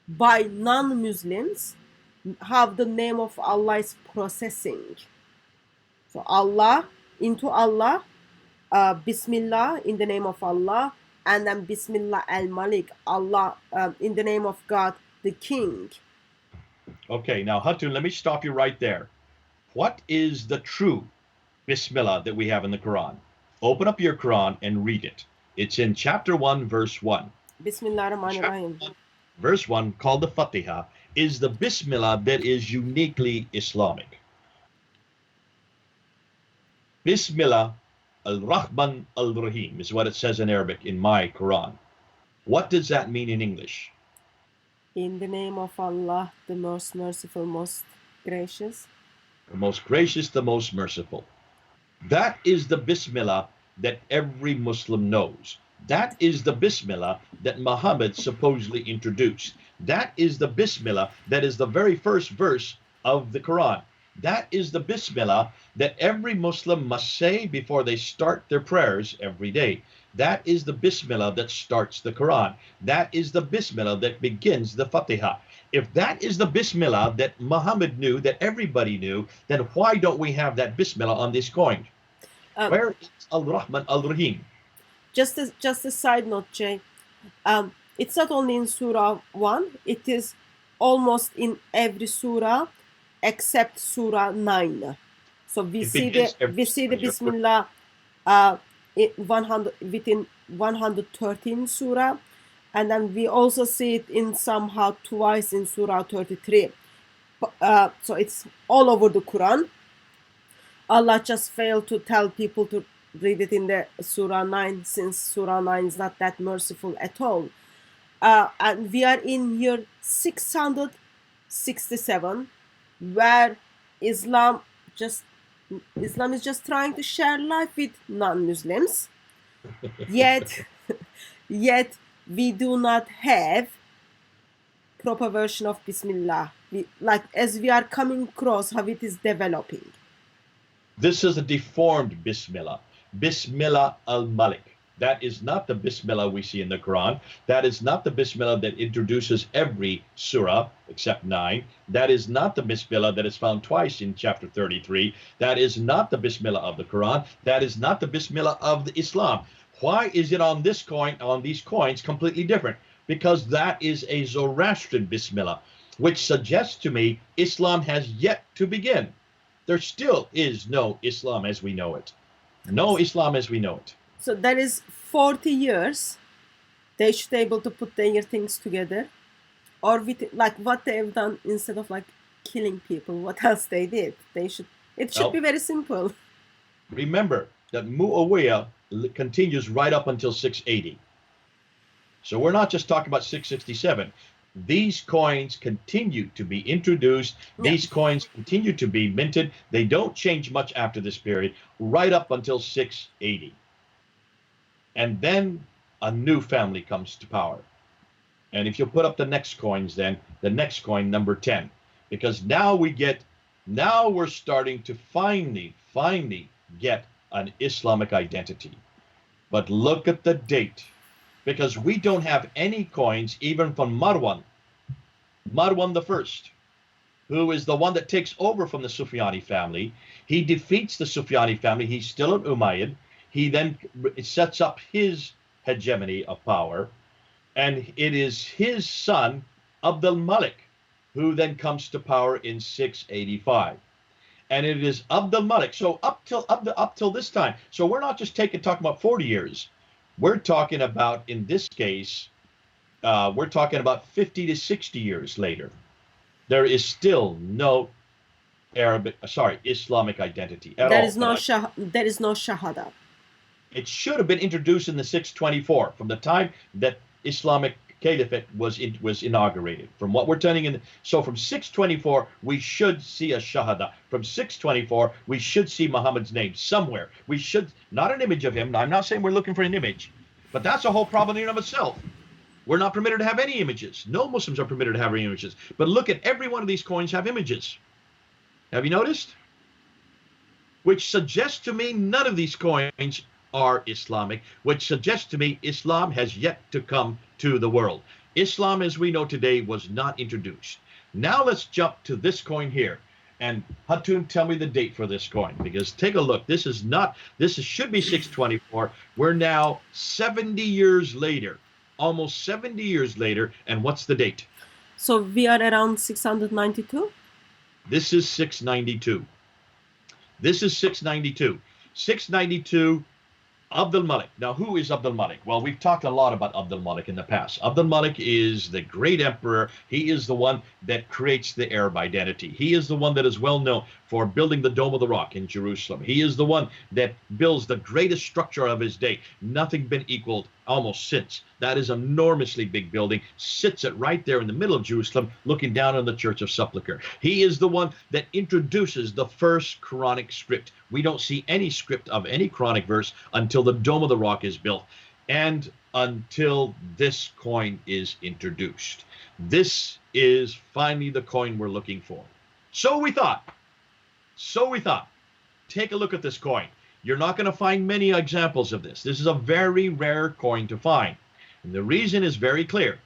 by non-Muslims, how the name of Allah is processing. So Allah, into Allah, Bismillah, in the name of Allah, and then Bismillah al-Malik, Allah, in the name of God, the King. Okay, now Hatun, let me stop you right there. What is the true Bismillah that we have in the Quran? Open up your Quran and read it. It's in chapter 1, verse 1. Bismillah ar-Rahman ar-Rahim. Verse 1, called the Fatiha, is the Bismillah that is uniquely Islamic. Bismillah al-Rahman al-Rahim is what it says in Arabic in my Quran. What does that mean in English? In the name of Allah, the most merciful, most gracious. The most gracious, the most merciful. That is the Bismillah that every Muslim knows. That is the Bismillah that Muhammad supposedly introduced. That is the Bismillah that is the very first verse of the Quran. That is the Bismillah that every Muslim must say before they start their prayers every day. That is the Bismillah that starts the Quran. That is the Bismillah that begins the Fatiha. If that is the Bismillah that Muhammad knew, that everybody knew, then why don't we have that Bismillah on this coin? Where is Al-Rahman Al-Rahim? Just a side note, Jay. It's not only in Surah 1, it is almost in every Surah except Surah 9. So we see the Bismillah 100 within 113 Surah, and then we also see it in somehow twice in Surah 33. So it's all over the Quran. Allah just failed to tell people to read it in the Surah 9, since Surah 9 is not that merciful at all. And we are in year 667, where Islam is just trying to share life with non-Muslims. Yet we do not have proper version of Bismillah. As we are coming across how it is developing. This is a deformed Bismillah. Bismillah al-Malik. That is not the Bismillah we see in the Quran. That is not the Bismillah that introduces every surah except 9. That is not the Bismillah that is found twice in chapter 33. That is not the Bismillah of the Quran. That is not the Bismillah of the Islam. Why is it on this coin, on these coins, completely different? Because that is a Zoroastrian Bismillah, which suggests to me Islam has yet to begin. There still is no Islam as we know it. No Islam as we know it. So that is 40 years. They should be able to put their things together. Or with like what they have done, instead of like killing people, what else they did. It should be very simple. Remember that Muawiyah continues right up until 680. So we're not just talking about 667. These coins continue to be introduced. These coins continue to be minted. They don't change much after this period, right up until 680. And then a new family comes to power. And if you put up the next coins, then the next coin, number 10, because now we're starting to finally get an Islamic identity. But look at the date, because we don't have any coins even from Marwan the First, who is the one that takes over from the Sufyani family. He defeats the Sufyani family. He's still an Umayyad. He then sets up his hegemony of power, and it is his son, Abdul Malik, who then comes to power in 685. and it is Abdul Malik. So up till this time. So we're not just talking about 40 years. We're talking about, in this case, we're talking about 50 to 60 years later. There is still no Islamic identity at There all. is no there is no Shahada. It should have been introduced in the 624, from the time that Islamic Caliphate was inaugurated. From what we're telling in, so from 624 we should see a Shahada. From 624 we should see Muhammad's name somewhere. We should, not an image of him. Now, I'm not saying we're looking for an image, but that's a whole problem in and of itself. We're not permitted to have any images. No Muslims are permitted to have any images. But look at every one of these coins have images. Have you noticed? Which suggests to me none of these coins are Islamic, which suggests to me Islam has yet to come to the world. Islam, as we know today, was not introduced. Now let's jump to this coin here. And Hatun, tell me the date for this coin, because take a look. This should be 624. We're now 70 years later. Almost 70 years later, and what's the date? So we are around 692? This is 692. This is 692. 692, Abdul Malik. Now, who is Abdul Malik? Well, we've talked a lot about Abdul Malik in the past. Abdul Malik is the great emperor. He is the one that creates the Arab identity. He is the one that is well known for building the Dome of the Rock in Jerusalem. He is the one that builds the greatest structure of his day. Nothing been equaled almost since. That is an enormously big building, sits it right there in the middle of Jerusalem, looking down on the Church of Sepulchre. He is the one that introduces the first Quranic script. We don't see any script of any Quranic verse until the Dome of the Rock is built, and until this coin is introduced. This is finally the coin we're looking for. So we thought. Take a look at this coin. You're not going to find many examples of this. This is a very rare coin to find. And the reason is very clear.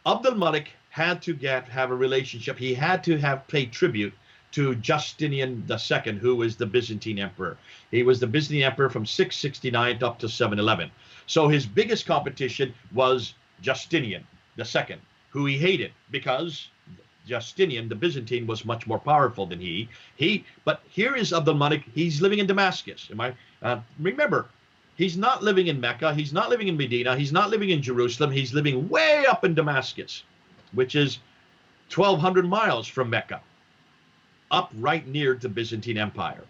Abdul Malik had to have a relationship. He had to pay tribute to Justinian II, who was the Byzantine emperor. He was the Byzantine emperor from 669 up to 711. So his biggest competition was Justinian II, who he hated because Justinian, the Byzantine, was much more powerful than he. But here is Abdul Malik. He's living in Damascus. Remember, he's not living in Mecca. He's not living in Medina. He's not living in Jerusalem. He's living way up in Damascus, which is 1,200 miles from Mecca, up right near the Byzantine Empire.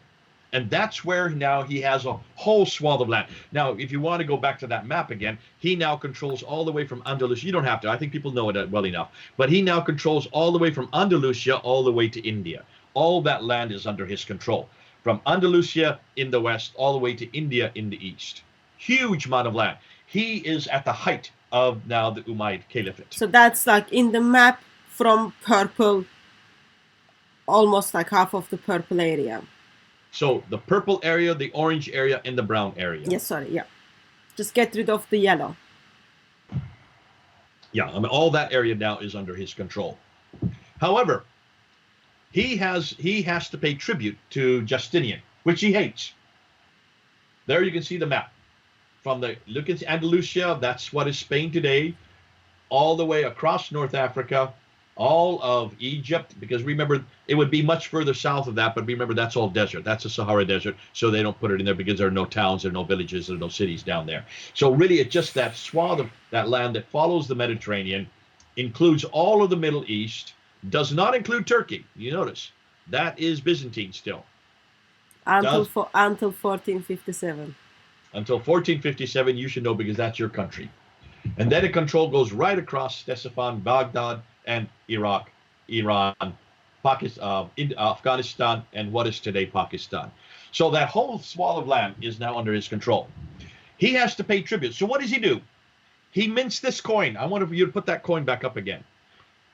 And that's where now he has a whole swath of land. Now, if you want to go back to that map again, he now controls all the way from Andalusia. You don't have to. I think people know it well enough. But he now controls all the way from Andalusia all the way to India. All that land is under his control. From Andalusia in the west all the way to India in the east. Huge amount of land. He is at the height of now the Umayyad Caliphate. So that's like in the map from purple, almost like half of the purple area. So the purple area, the orange area, and the brown area. Yes, sorry, yeah. Just get rid of the yellow. Yeah, all that area now is under his control. However, he has to pay tribute to Justinian, which he hates. There you can see the map. Look at Andalusia, that's what is Spain today, all the way across North Africa, all of Egypt, because remember, it would be much further south of that, but remember, that's all desert. That's a Sahara Desert, so they don't put it in there because there are no towns, there are no villages, there are no cities down there. So really, it's just that swath of that land that follows the Mediterranean, includes all of the Middle East, does not include Turkey. You notice, that is Byzantine still. Until 1457. Until 1457, you should know, because that's your country. And then the control goes right across Ctesiphon, Baghdad, and Iraq, Iran, Pakistan, Afghanistan, and what is today Pakistan. So that whole swath of land is now under his control. He has to pay tribute. So what does he do? He mints this coin. I want you to put that coin back up again.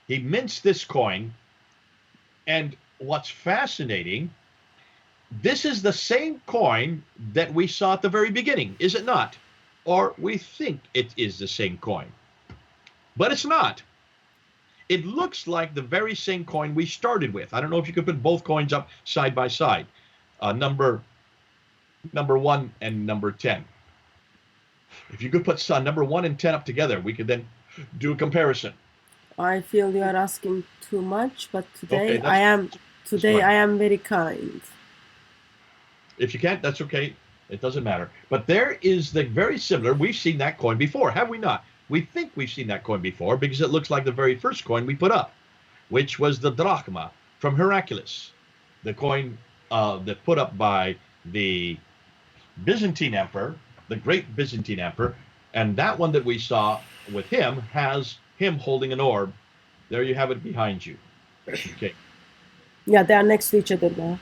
He mints this coin, and what's fascinating, this is the same coin that we saw at the very beginning, is it not? Or we think it is the same coin, but it's not. It looks like the very same coin we started with. I don't know if you could put both coins up side by side, number 1 and number 10. If you could put number 1 and 10 up together, we could then do a comparison. I feel you are asking too much, but today I am Today I am very kind. If you can't, that's okay. It doesn't matter. But there is the very similar. We've seen that coin before, have we not? We think we've seen that coin before because it looks like the very first coin we put up, which was the drachma from Heraclius, the coin that put up by the Byzantine emperor, the great Byzantine emperor. And that one that we saw with him has him holding an orb. There you have it behind you. Okay. Yeah, they are next to each other now.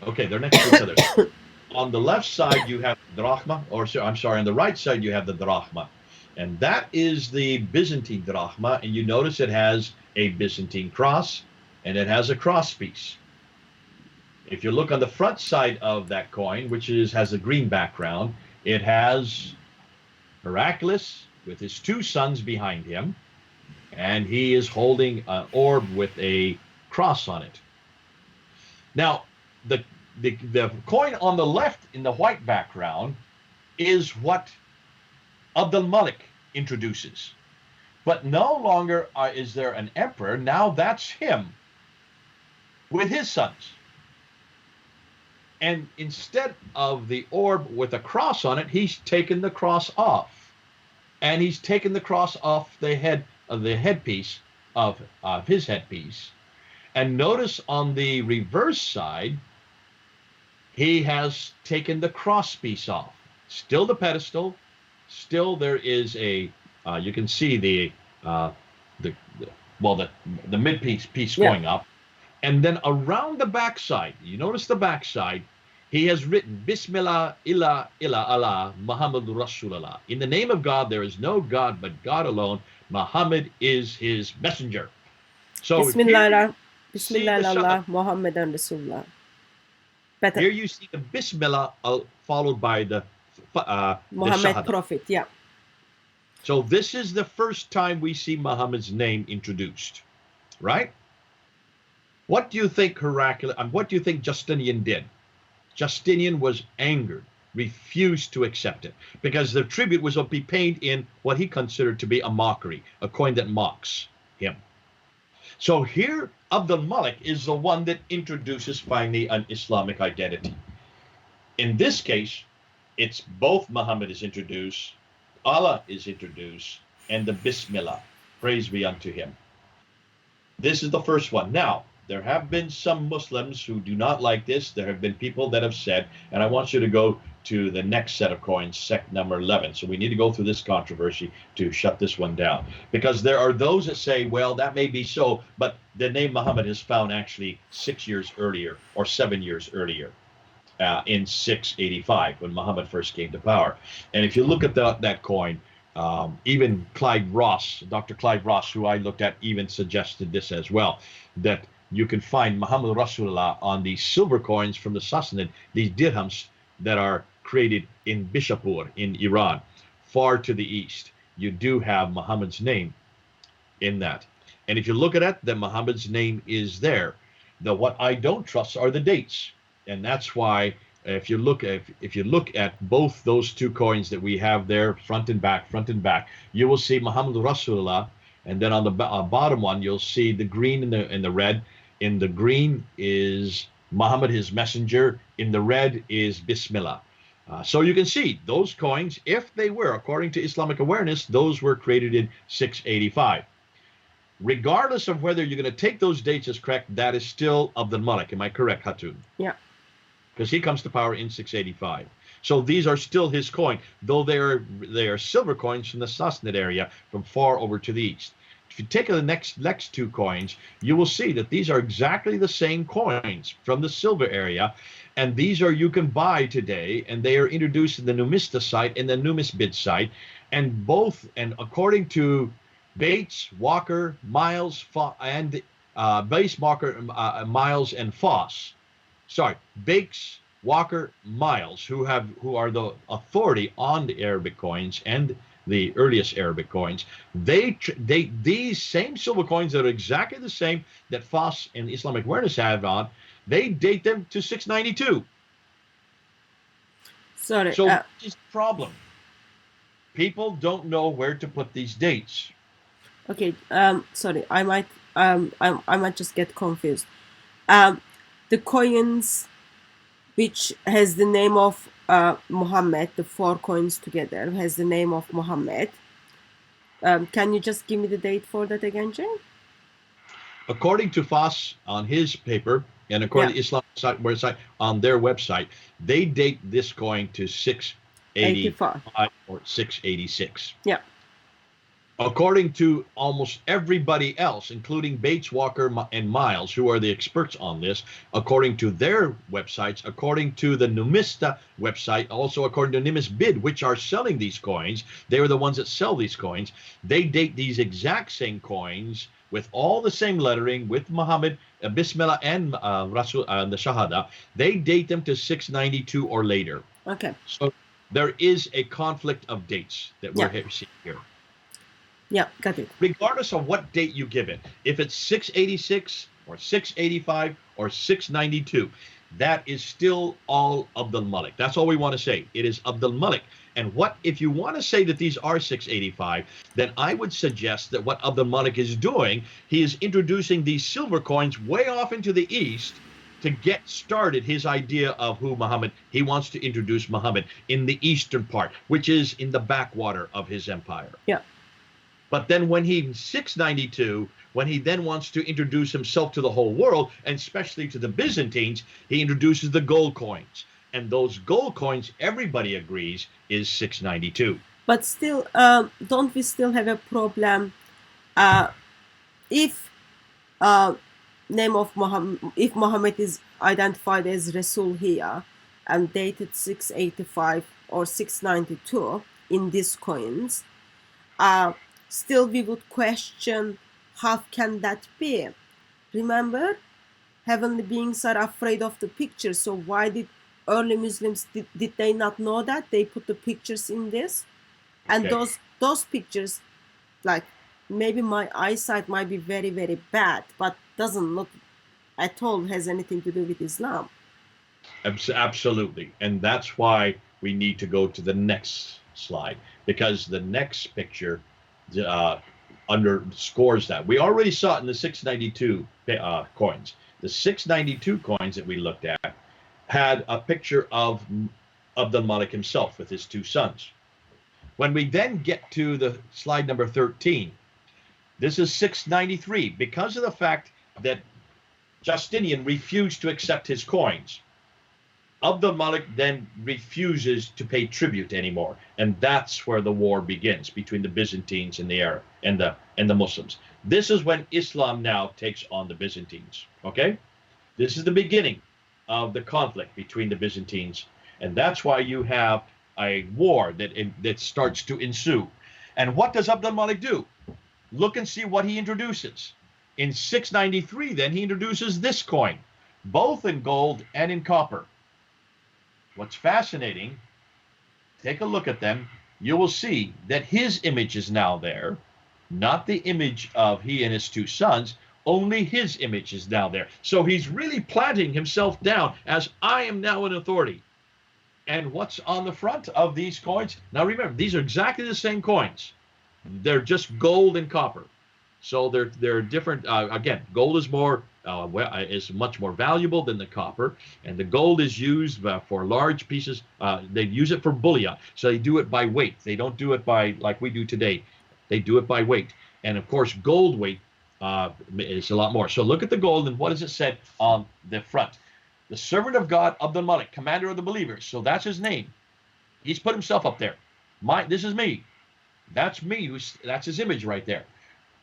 Okay, they're next to each other. On the left side, you have the drachma, or I'm sorry, on the right side, you have the drachma. And that is the Byzantine drachma. And you notice it has a Byzantine cross and it has a cross piece. If you look on the front side of that coin, which has a green background, it has Heraclius with his two sons behind him. And he is holding an orb with a cross on it. Now, the coin on the left in the white background is what Abdul Malik introduces. But no longer is there an emperor. Now that's him with his sons. And instead of the orb with a cross on it, he's taken the cross off. And he's taken the cross off the head of the headpiece of his headpiece. And notice on the reverse side, he has taken the cross piece off. Still the pedestal. Still there is a, you can see the mid piece going up. And then around the backside, you notice the backside, he has written, Bismillah illa Allah, Muhammadur Rasulullah. In the name of God, there is no God but God alone. Muhammad is his messenger. So Bismillah Allah, Muhammadan Rasulullah. Here you see the Bismillah followed by the Muhammad Shahada. Prophet, yeah. So this is the first time we see Muhammad's name introduced, right? What do you think Heraclius, and what do you think Justinian did? Justinian was angered, refused to accept it, because the tribute was to be paid in what he considered to be a mockery, a coin that mocks him. So here, Abdul Malik is the one that introduces finally an Islamic identity. In this case, it's both Muhammad is introduced, Allah is introduced, and the Bismillah, praise be unto him. This is the first one. Now, there have been some Muslims who do not like this. There have been people that have said, and I want you to go to the next set of coins, sect number 11. So we need to go through this controversy to shut this one down. Because there are those that say, well, that may be so, but the name Muhammad is found actually 6 years earlier or 7 years earlier in 685 when Muhammad first came to power. And if you look at that coin, even Clyde Ross, Dr. Clyde Ross, who I looked at, even suggested this as well, that you can find Muhammad Rasulullah on these silver coins from the Sassanid, these dirhams that are created in Bishapur in Iran, far to the east. You do have Muhammad's name in that. And if you look at it, then Muhammad's name is there. What I don't trust are the dates. And that's why if you look at both those two coins that we have there, front and back, you will see Muhammad Rasulullah. And then on the bottom one, you'll see the green and the red. In the green is Muhammad, his messenger. In the red is Bismillah. So you can see those coins, if they were, according to Islamic awareness, those were created in 685. Regardless of whether you're going to take those dates as correct, that is still Abdul Malik. Am I correct, Hatun? Yeah. Because he comes to power in 685. So these are still his coin, though they are silver coins from the Sassanid area from far over to the east. If you take the next two coins, you will see that these are exactly the same coins from the silver area. And these you can buy today, and they are introduced in the Numista site and the Numisbid site. And according to Bates, Walker, Miles, and Bates, Walker, Miles, and Foss. Sorry, Bates, Walker, Miles, who are the authority on the Arabic coins and the earliest Arabic coins. These same silver coins that are exactly the same that Foss and Islamic awareness have on, they date them to 692. Sorry. So this is the problem. People don't know where to put these dates. Okay. Sorry. I might just get confused. the coins which has the name of Muhammad, the 4 coins together has the name of Muhammad. Can you just give me the date for that again, Jay? According to Foss on his paper, and according to Islamic website on their website, they date this coin to 685 or 686. Yeah. According to almost everybody else, including Bates, Walker, and Miles, who are the experts on this, according to their websites, according to the Numista website, also according to Nimis Bid, which are selling these coins, they are the ones that sell these coins. They date these exact same coins with all the same lettering, with Muhammad, Bismillah, and Rasul, the Shahada. They date them to 692 or later. Okay. So there is a conflict of dates that we're seeing here. Yeah, got it. Regardless of what date you give it, if it's 686 or 685 or 692, that is still all Abdul Malik. That's all we want to say. It is Abdul Malik. And what if you want to say that these are 685, then I would suggest that what Abdul Malik is doing, he is introducing these silver coins way off into the east to get started his idea of who Muhammad, he wants to introduce Muhammad in the eastern part, which is in the backwater of his empire. Yeah. But then when he 692, when he then wants to introduce himself to the whole world, and especially to the Byzantines, he introduces the gold coins. And those gold coins, everybody agrees, is 692. But still, don't we still have a problem if name of Muhammad, if Muhammad is identified as Rasul here and dated 685 or 692 in these coins, still we would question how can that be? Remember, heavenly beings are afraid of the pictures, so why did early Muslims, did they not know that? They put the pictures in this, and those pictures, like, maybe my eyesight might be very, very bad, but doesn't look at all has anything to do with Islam. Absolutely. And that's why we need to go to the next slide, because the next picture underscores that. We already saw it in the 692 coins. The 692 coins that we looked at had a picture of Abdul Malik himself with his 2 sons. When we then get to the slide number 13, this is 693. Because of the fact that Justinian refused to accept his coins, Abdul Malik then refuses to pay tribute anymore, and that's where the war begins between the Byzantines and the Arab and the Muslims. This is when Islam now takes on the Byzantines. Okay, this is the beginning of the conflict between the Byzantines, and that's why you have a war that starts to ensue. And what does Abdul Malik do? Look and see what he introduces. In 693, then he introduces this coin, both in gold and in copper. What's fascinating, take a look at them. You will see that his image is now there, not the image of he and his 2 sons. Only his image is now there. So he's really planting himself down as I am now an authority. And what's on the front of these coins? Now remember, these are exactly the same coins. They're just gold and copper. So they're different. Again, gold is is much more valuable than the copper, and the gold is used for large pieces. They use it for bullion, so they do it by weight. They don't do it by like we do today. They do it by weight, and of course, gold weight is a lot more. So look at the gold, and what does it say on the front? The servant of God, Abdul Malik, commander of the believers. So that's his name. He's put himself up there. This is me. That's me. That's his image right there.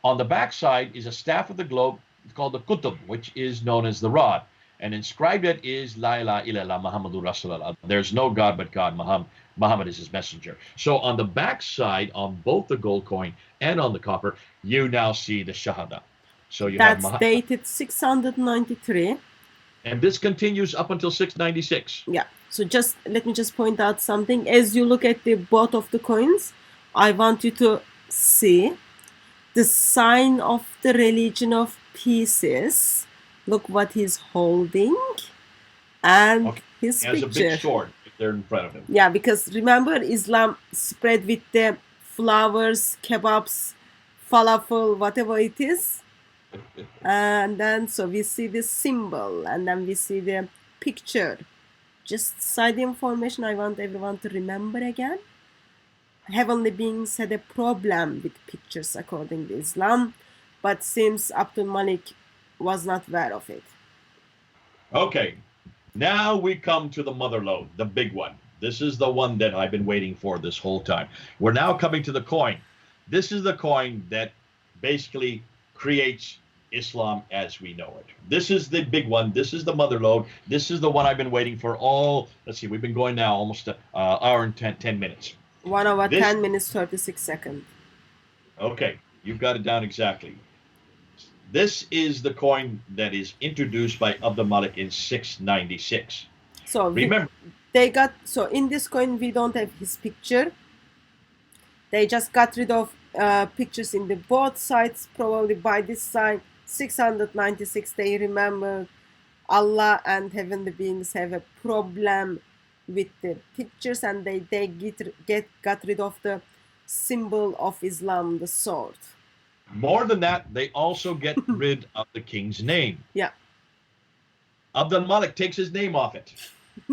On the back side is a staff of the globe called the Qutb, which is known as the rod. And inscribed it is La ilaha illallah Muhammadur Rasulullah. There's no God but God. Muhammad is his messenger. So on the back side, on both the gold coin and on the copper, you now see the Shahada. So you have Muhammad. Dated 693. And this continues up until 696. Yeah. So let me point out something. As you look at the both of the coins, I want you to see the sign of the religion of pieces. Look what he's holding, and his picture. He has a big sword there in front of him. Yeah, because remember, Islam spread with the flowers, kebabs, falafel, whatever it is. And then so we see the symbol, and then we see the picture. Just side information I want everyone to remember again. Heavenly beings had a problem with pictures according to Islam, but seems Abdul Malik was not aware of it. Okay, now we come to the mother lode, the big one. This is the one that I've been waiting for this whole time. We're now coming to the coin. This is the coin that basically creates Islam as we know it. This is the big one. This is the mother lode. This is the one I've been waiting for all, let's see, we've been going now almost an hour and 10 minutes. 1 hour, This- 10 minutes, 36 seconds. Okay, you've got it down exactly. This is the coin that is introduced by Abdul Malik in 696. So Remember, they got, so in this coin we don't have his picture. They just got rid of pictures in the both sides. Probably by this side 696 they remember Allah and heavenly beings have a problem with the pictures, and they got rid of the symbol of Islam, the sword. more than that, they also get rid of the king's name. Yeah. Abdul Malik takes his name off it.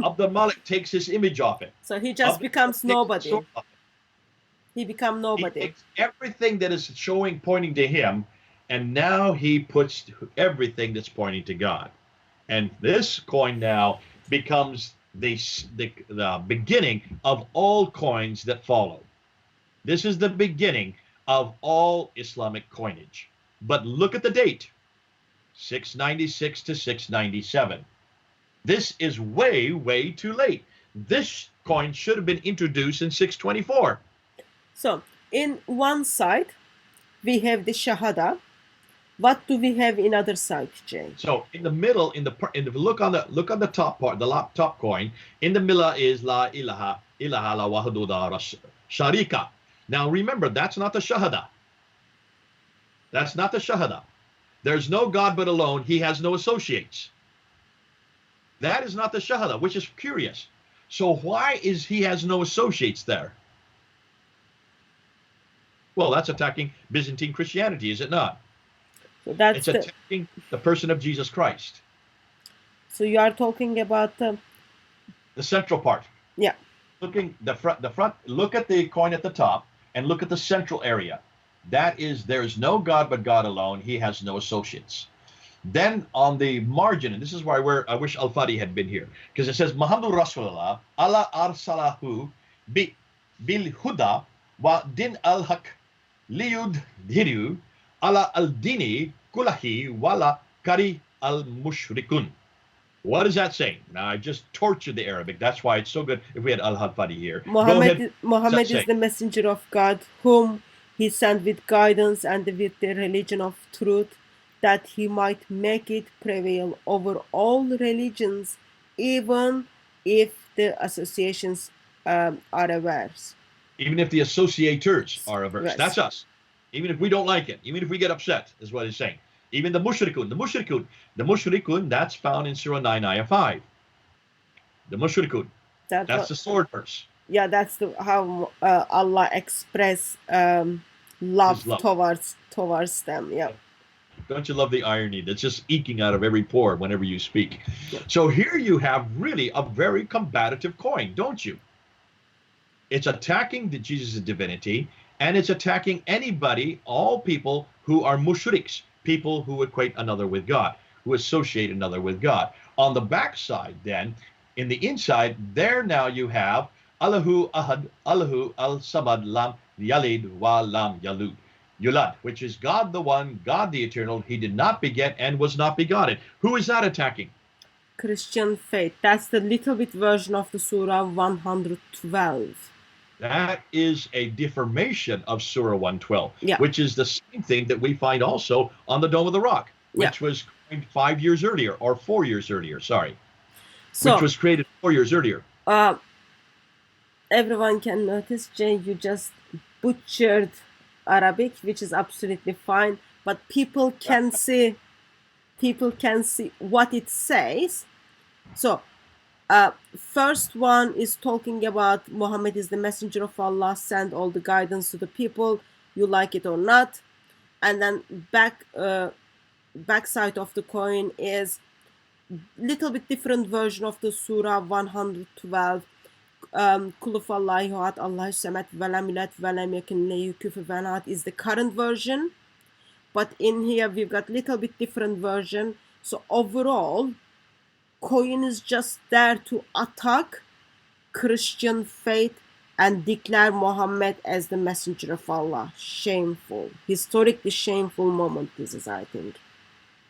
Abdul Malik takes his image off it. So he just Abdul becomes Malik takes his nobody. sword off it. He become He nobody. takes everything that is showing, pointing to him, and now he puts everything that's pointing to God. And this coin now becomes the beginning of all coins that follow. This is the beginning of all Islamic coinage. But look at the date, 696 to 697. This is way, way too late. This coin should have been introduced in 624. So in one side we have the Shahada. What do we have in other side, Jay? So in the middle, look on the top part, the top coin. In the middle is La ilaha la wahdu la sharika. Now remember, that's not the Shahada. That's not the Shahada. There's no God but alone. He has no associates. That is not the Shahada, which is curious. So why is he has no associates there? Well, that's attacking Byzantine Christianity, is it not? So that's It's attacking the person of Jesus Christ. So you are talking about The central part. Yeah. Looking the front. Look at the coin at the top and look at the central area. That is, there is no God but God alone. He has no associates. Then on the margin, and this is why I wish Al-Fadi had been here, because it says Muhammadur Rasulullah Allah arsalahu bil huda wa din al-haq liyud dhiru ala al-dini kulahi wala kari al-mushrikun. What is that saying? Now, I just tortured the Arabic. That's why it's so good if we had Al-Fadi here. Muhammad is the messenger of God, whom he sent with guidance and with the religion of truth, that he might make it prevail over all religions, even if the associations are averse. Even if the associators are averse. Yes. That's us. Even if we don't like it. Even if we get upset, is what he's saying. Even the mushrikun, that's found in Surah 9, Ayah 5. The mushrikun. That's the sword verse. Yeah, that's how Allah express love towards them. Yeah. Don't you love the irony that's just eking out of every pore whenever you speak? Yeah. So here you have really a very combative coin, don't you? It's attacking Jesus' divinity, and it's attacking anybody, all people who are mushriks, people who equate another with God, who associate another with God. On the back side, then, in the inside, there now you have Allahu Ahad, Allahu Al-Samad, Lam Yalid wa Lam Yulad, which is God the One, God the Eternal. He did not beget and was not begotten. Who is that attacking? Christian faith. That's the little bit version of the Surah 112. That is a deformation of Surah 112, Yeah. which is the same thing that we find also on the Dome of the Rock, which was coined 5 years earlier, or 4 years earlier, sorry, which was created 4 years earlier. Everyone can notice, Jay, you just butchered Arabic, which is absolutely fine, but people can see what it says. So first one is talking about Muhammad is the messenger of Allah, send all the guidance to the people, you like it or not. And then back backside of the coin is little bit different version of the Surah 112. Kulufallahu ahad, Allahu samad, walam yalid walam yakun lahu kufuwan ahad is the current version. But in here we've got little bit different version. So overall, coin is just there to attack Christian faith and declare Muhammad as the messenger of Allah. Shameful. Historically shameful moment this is, I think.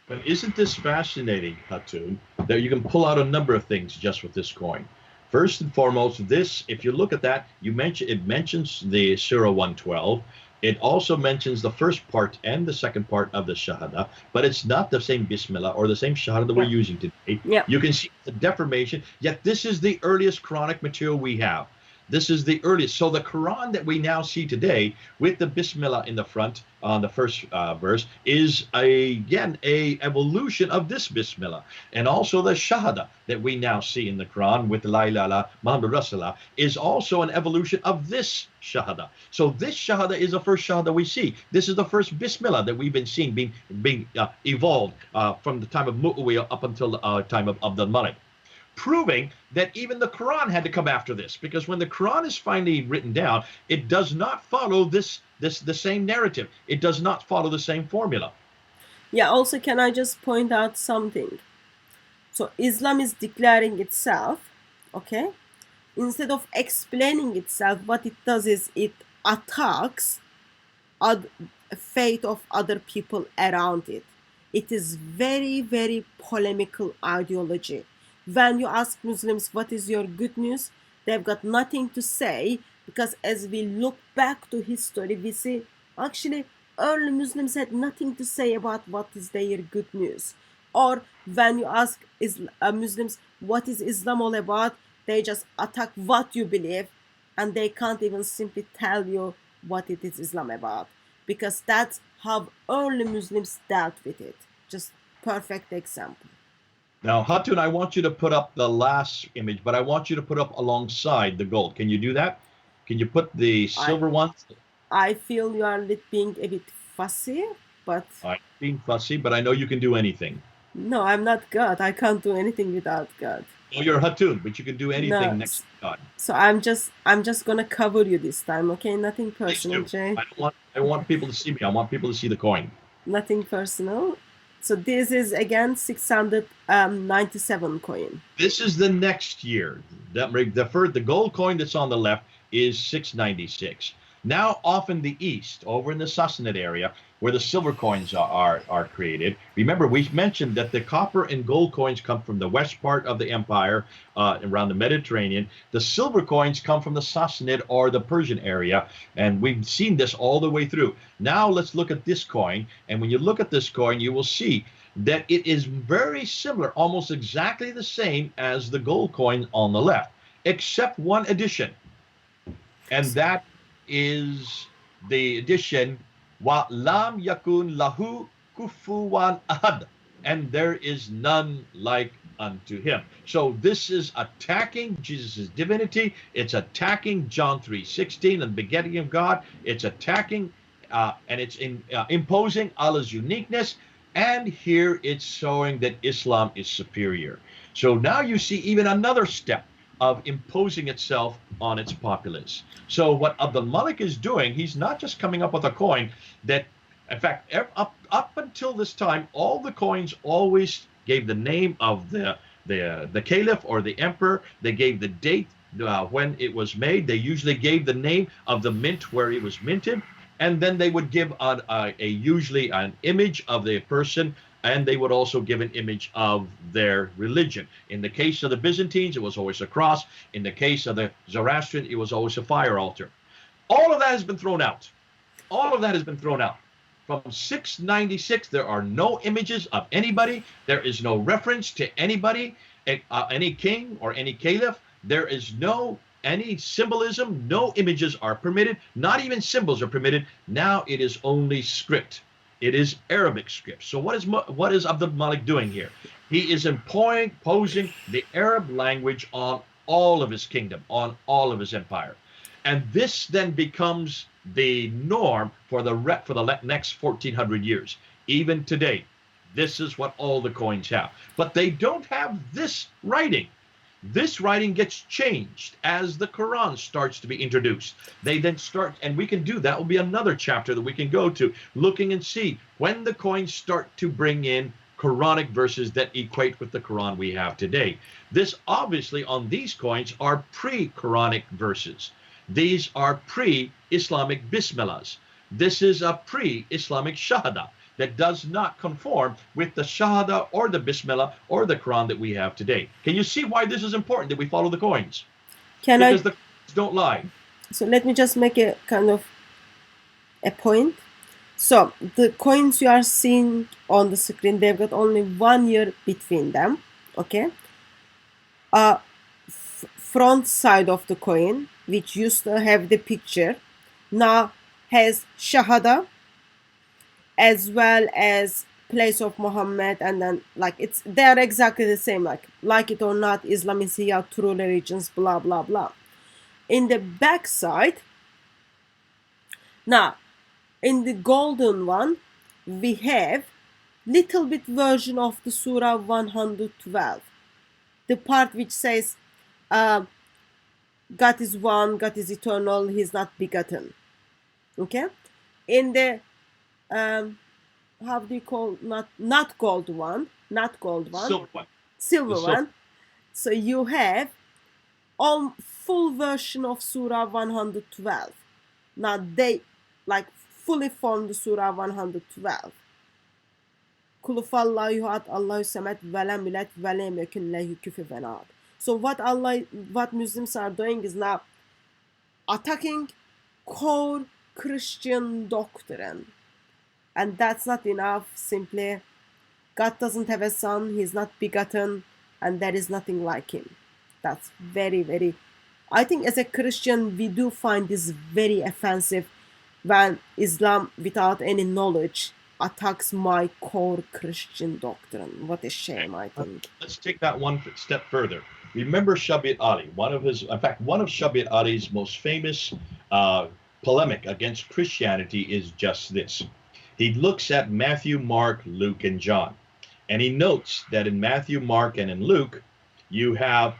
But isn't this fascinating, Hatun, that you can pull out a number of things just with this coin? First and foremost, this, if you look at that, it mentions the Surah 112. It also mentions the first part and the second part of the Shahada, but it's not the same Bismillah or the same Shahada that we're using today. Yeah. You can see the deformation, yet this is the earliest Quranic material we have. This is the earliest. So the Quran that we now see today with the Bismillah in the front on the first verse is again a evolution of this Bismillah. And also the Shahada that we now see in the Quran with La ilaha Muhammad Rasulullah is also an evolution of this Shahada. So this Shahada is the first Shahada we see. This is the first Bismillah that we've been seeing being evolved from the time of Mu'awiyah up until the time of Abdul Malik, proving that even the Quran had to come after this, because when the Quran is finally written down, it does not follow the same narrative. It does not follow the same formula. Yeah, also can I just point out something? So Islam is declaring itself, okay? Instead of explaining itself, what it does is it attacks faith of other people around it. It is very, very polemical ideology. When you ask Muslims what is your good news, they've got nothing to say, because as we look back to history, we see actually early Muslims had nothing to say about what is their good news. Or when you ask Muslims what is Islam all about, they just attack what you believe, and they can't even simply tell you what it is Islam about, because that's how early Muslims dealt with it. Just perfect example. Now, Hatun, I want you to put up the last image, but I want you to put up alongside the gold. Can you do that? Can you put the silver one? I feel you are being a bit fussy, but... I'm being fussy, but I know you can do anything. No, I'm not God. I can't do anything without God. Oh, you're Hatun, but you can do anything next to God. So I'm just gonna cover you this time, okay? Nothing personal, Jay. I want people to see me. I want people to see the coin. Nothing personal. So this is again 697 coin. This is the next year. The gold coin that's on the left is 696. Now off in the east, over in the Sassanid area, where the silver coins are created. Remember, we mentioned that the copper and gold coins come from the west part of the empire, around the Mediterranean. The silver coins come from the Sassanid or the Persian area, and we've seen this all the way through. Now let's look at this coin, and when you look at this coin, you will see that it is very similar, almost exactly the same as the gold coin on the left, except one addition, and that is the addition wa lam yakun lahu kufuwan ahad, and there is none like unto him. So this is attacking Jesus' divinity. It's attacking John 3:16 and begetting of God. It's attacking and it's imposing Allah's uniqueness. And here it's showing that Islam is superior. So now you see even another step of imposing itself on its populace. So what Abdul Malik is doing, he's not just coming up with a coin that, in fact, up until this time, all the coins always gave the name of the caliph or the emperor. They gave the date when it was made. They usually gave the name of the mint where it was minted, and then they would give usually an image of the person, and they would also give an image of their religion. In the case of the Byzantines, it was always a cross. In the case of the Zoroastrian, it was always a fire altar. All of that has been thrown out. All of that has been thrown out. From 696, there are no images of anybody. There is no reference to anybody, any king or any caliph. There is no any symbolism. No images are permitted. Not even symbols are permitted. Now it is only script. It is Arabic script. So what is Abdul Malik doing here? He is imposing the Arab language on all of his kingdom, on all of his empire. And this then becomes the norm for the next 1400 years. Even today, This is what all the coins have. But they don't have this writing. This writing gets changed as the Quran starts to be introduced. They then start, and we can do that. Will be another chapter that we can go to, looking and see when the coins start to bring in Quranic verses that equate with the Quran we have today. This obviously on these coins are pre-Quranic verses. These are pre-Islamic Bismillahs. This is a pre-Islamic Shahada that does not conform with the Shahada or the Bismillah or the Quran that we have today. Can you see why this is important that we follow the coins? Because the coins don't lie. So let me just make a kind of a point. So the coins you are seeing on the screen, they've got only 1 year between them. Okay. Front side of the coin, which used to have the picture, now has Shahada as well as place of Muhammad, and then like they're exactly the same, like it or not, Islam is here, true religions, blah blah blah. In the back side, now in the golden one, we have little bit version of the Surah 112, the part which says God is one, God is eternal, He's not begotten. Okay, in the how do you call, not gold one, silver one. So you have full version of Surah 112. Now they like fully formed the Surah 112. Kulufallahu ahad, Allahu samad, velam yulat, velam yakun lahu kufuwan ahad. So what Muslims are doing is now attacking core Christian doctrine. And that's not enough. Simply, God doesn't have a son, He's not begotten, and there is nothing like Him. That's very, very, I think as a Christian, we do find this very offensive when Islam, without any knowledge, attacks my core Christian doctrine. What a shame, I think. Let's take that one step further. Remember Shabit Ali, one of Shabit Ali's most famous polemic against Christianity is just this. He looks at Matthew, Mark, Luke, and John, and he notes that in Matthew, Mark, and in Luke, you have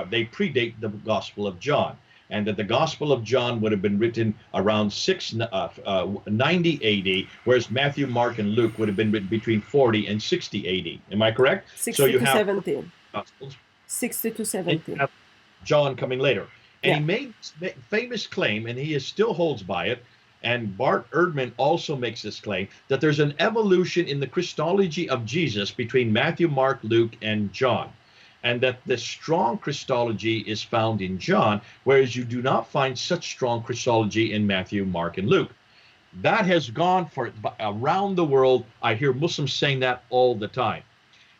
they predate the Gospel of John, and that the Gospel of John would have been written around 690 AD, whereas Matthew, Mark, and Luke would have been written between 40 and 60 AD. Am I correct? 60 so you to have 70. Gospels. 60 to 70. John coming later. And he made famous claim, and he still holds by it, and Bart Ehrman also makes this claim, that there's an evolution in the Christology of Jesus between Matthew, Mark, Luke, and John. And that the strong Christology is found in John, whereas you do not find such strong Christology in Matthew, Mark, and Luke. That has gone for around the world. I hear Muslims saying that all the time.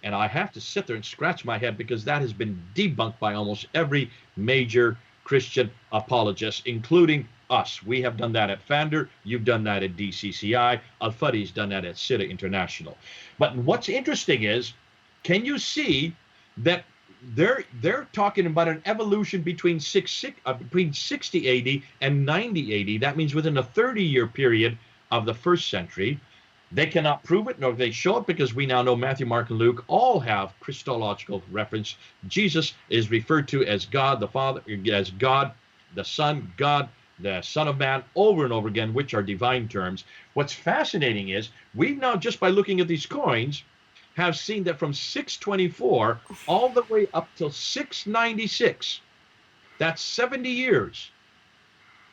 And I have to sit there and scratch my head because that has been debunked by almost every major Christian apologist, including us. We have done that at Fander. You've done that at DCCI. Al-Fadi's done that at SIDA International. But what's interesting is, can you see that they're talking about an evolution between 60 AD and 90 AD? That means within a 30-year period of the first century. They cannot prove it, nor they show it, because we now know Matthew, Mark, and Luke all have Christological reference. Jesus is referred to as God the Father, as God the Son, God the Son of Man, over and over again, which are divine terms. What's fascinating is we've now, just by looking at these coins, have seen that from 624 all the way up till 696, that's 70 years,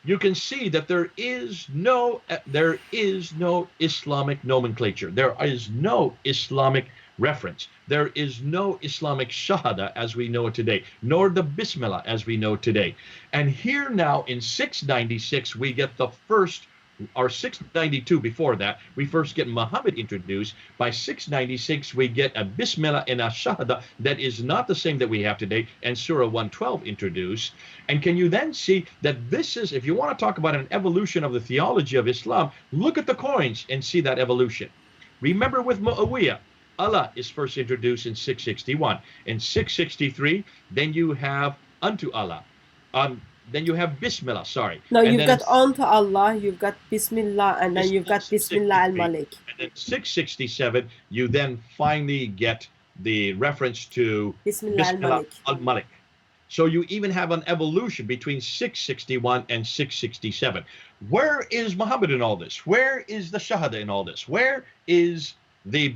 you can see that there is no Islamic nomenclature. There is no Islamic reference. There is no Islamic Shahada as we know it today, nor the Bismillah as we know today. And here now in 696, we get the first, or 692 before that, we first get Muhammad introduced. By 696, we get a Bismillah and a Shahada that is not the same that we have today, and Surah 112 introduced. And can you then see that this is, if you want to talk about an evolution of the theology of Islam, look at the coins and see that evolution. Remember with Umayyad, Allah is first introduced in 661. In 663, then you have unto Allah. then you have Bismillah, sorry. No, And you've then got onto Allah, you've got Bismillah, and then you've got Bismillah al-Malik. And then 667, you then finally get the reference to Bismillah Bismillah al-Malik. al-Malik. So you even have an evolution between 661 and 667. Where is Muhammad in all this? Where is the Shahada in all this? Where is the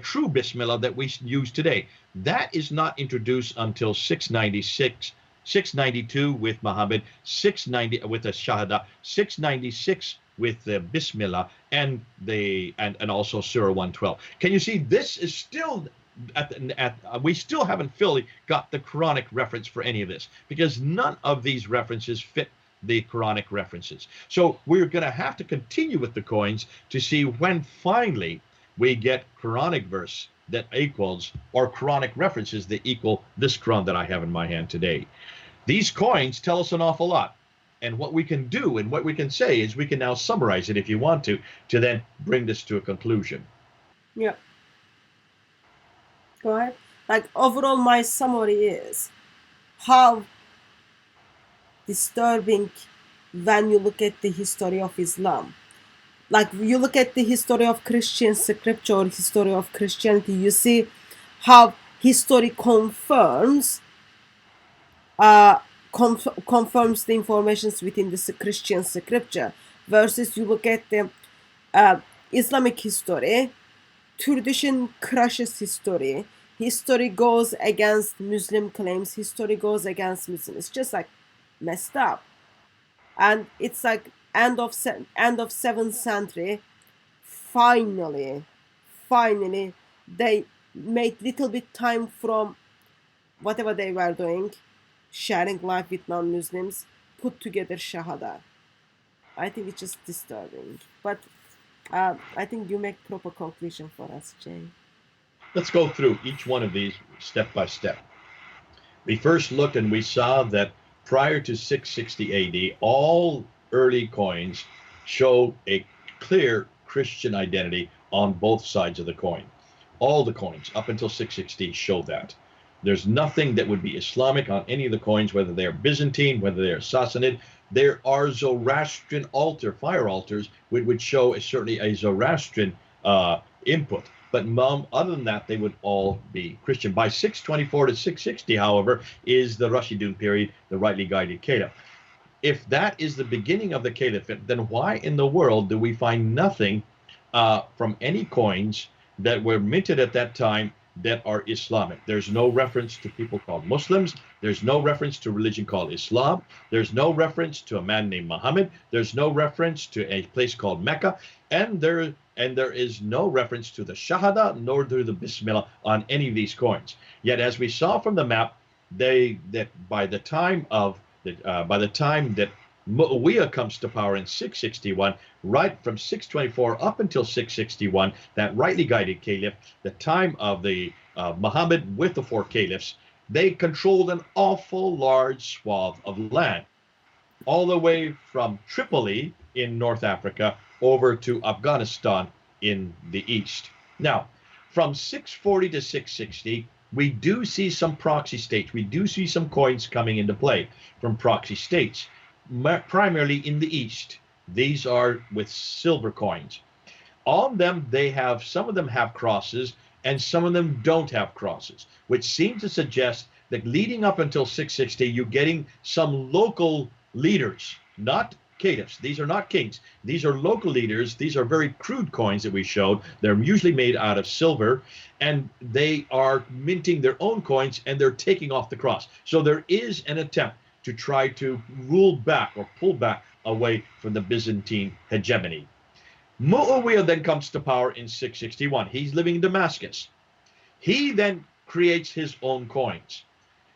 true Bismillah that we use today? That is not introduced until 696, 692 with Muhammad, 690 with the Shahada, 696 with the Bismillah, and also Surah 112. Can you see this is still we still haven't fully got the Quranic reference for any of this, because none of these references fit the Quranic references. So we're going to have to continue with the coins to see when finally we get Quranic verse that equals, or Quranic references that equal this Quran that I have in my hand today. These coins tell us an awful lot. And what we can do and what we can say is we can now summarize it if you want to then bring this to a conclusion. Yeah. Go ahead. Like, overall, my summary is how disturbing when you look at the history of Islam. Like, you look at the history of Christian scripture or history of Christianity, you see how history confirms confirms the informations within the Christian scripture, versus you look at the Islamic history, tradition crushes history. History goes against Muslim claims. History goes against Muslims. It's just like messed up. And it's like end of 7th century. Finally, they made little bit time from whatever they were doing, sharing life with non-Muslims, put together Shahada. I think it's just disturbing. But I think you make proper conclusion for us, Jay. Let's go through each one of these step by step. We first looked and we saw that prior to 660 AD, all early coins show a clear Christian identity on both sides of the coin. All the coins up until 660 show that. There's nothing that would be Islamic on any of the coins, whether they're Byzantine, whether they're Sassanid. There are Zoroastrian fire altars, which would show certainly a Zoroastrian input. But other than that, they would all be Christian. By 624 to 660, however, is the Rashidun period, the rightly guided caliph. If that is the beginning of the caliphate, then why in the world do we find nothing from any coins that were minted at that time that are Islamic? There's no reference to people called Muslims. There's no reference to religion called Islam. There's no reference to a man named Muhammad. There's no reference to a place called Mecca. And there is no reference to the Shahada nor to the Bismillah on any of these coins. Yet, as we saw from the map, by the time that Umayyad comes to power in 661, right from 624 up until 661, that rightly guided caliph, the time of the Muhammad with the 4 caliphs, they controlled an awful large swath of land, all the way from Tripoli in North Africa over to Afghanistan in the east. Now, from 640 to 660, we do see some proxy states. We do see some coins coming into play from proxy states, primarily in the east. These are with silver coins. On them, some of them have crosses, and some of them don't have crosses, which seems to suggest that leading up until 660, you're getting some local leaders, not caliphs. These are not kings. These are local leaders. These are very crude coins that we showed. They're usually made out of silver, and they are minting their own coins, and they're taking off the cross. So there is an attempt to try to rule back or pull back away from the Byzantine hegemony. Umayyad then comes to power in 661. He's living in Damascus. He then creates his own coins.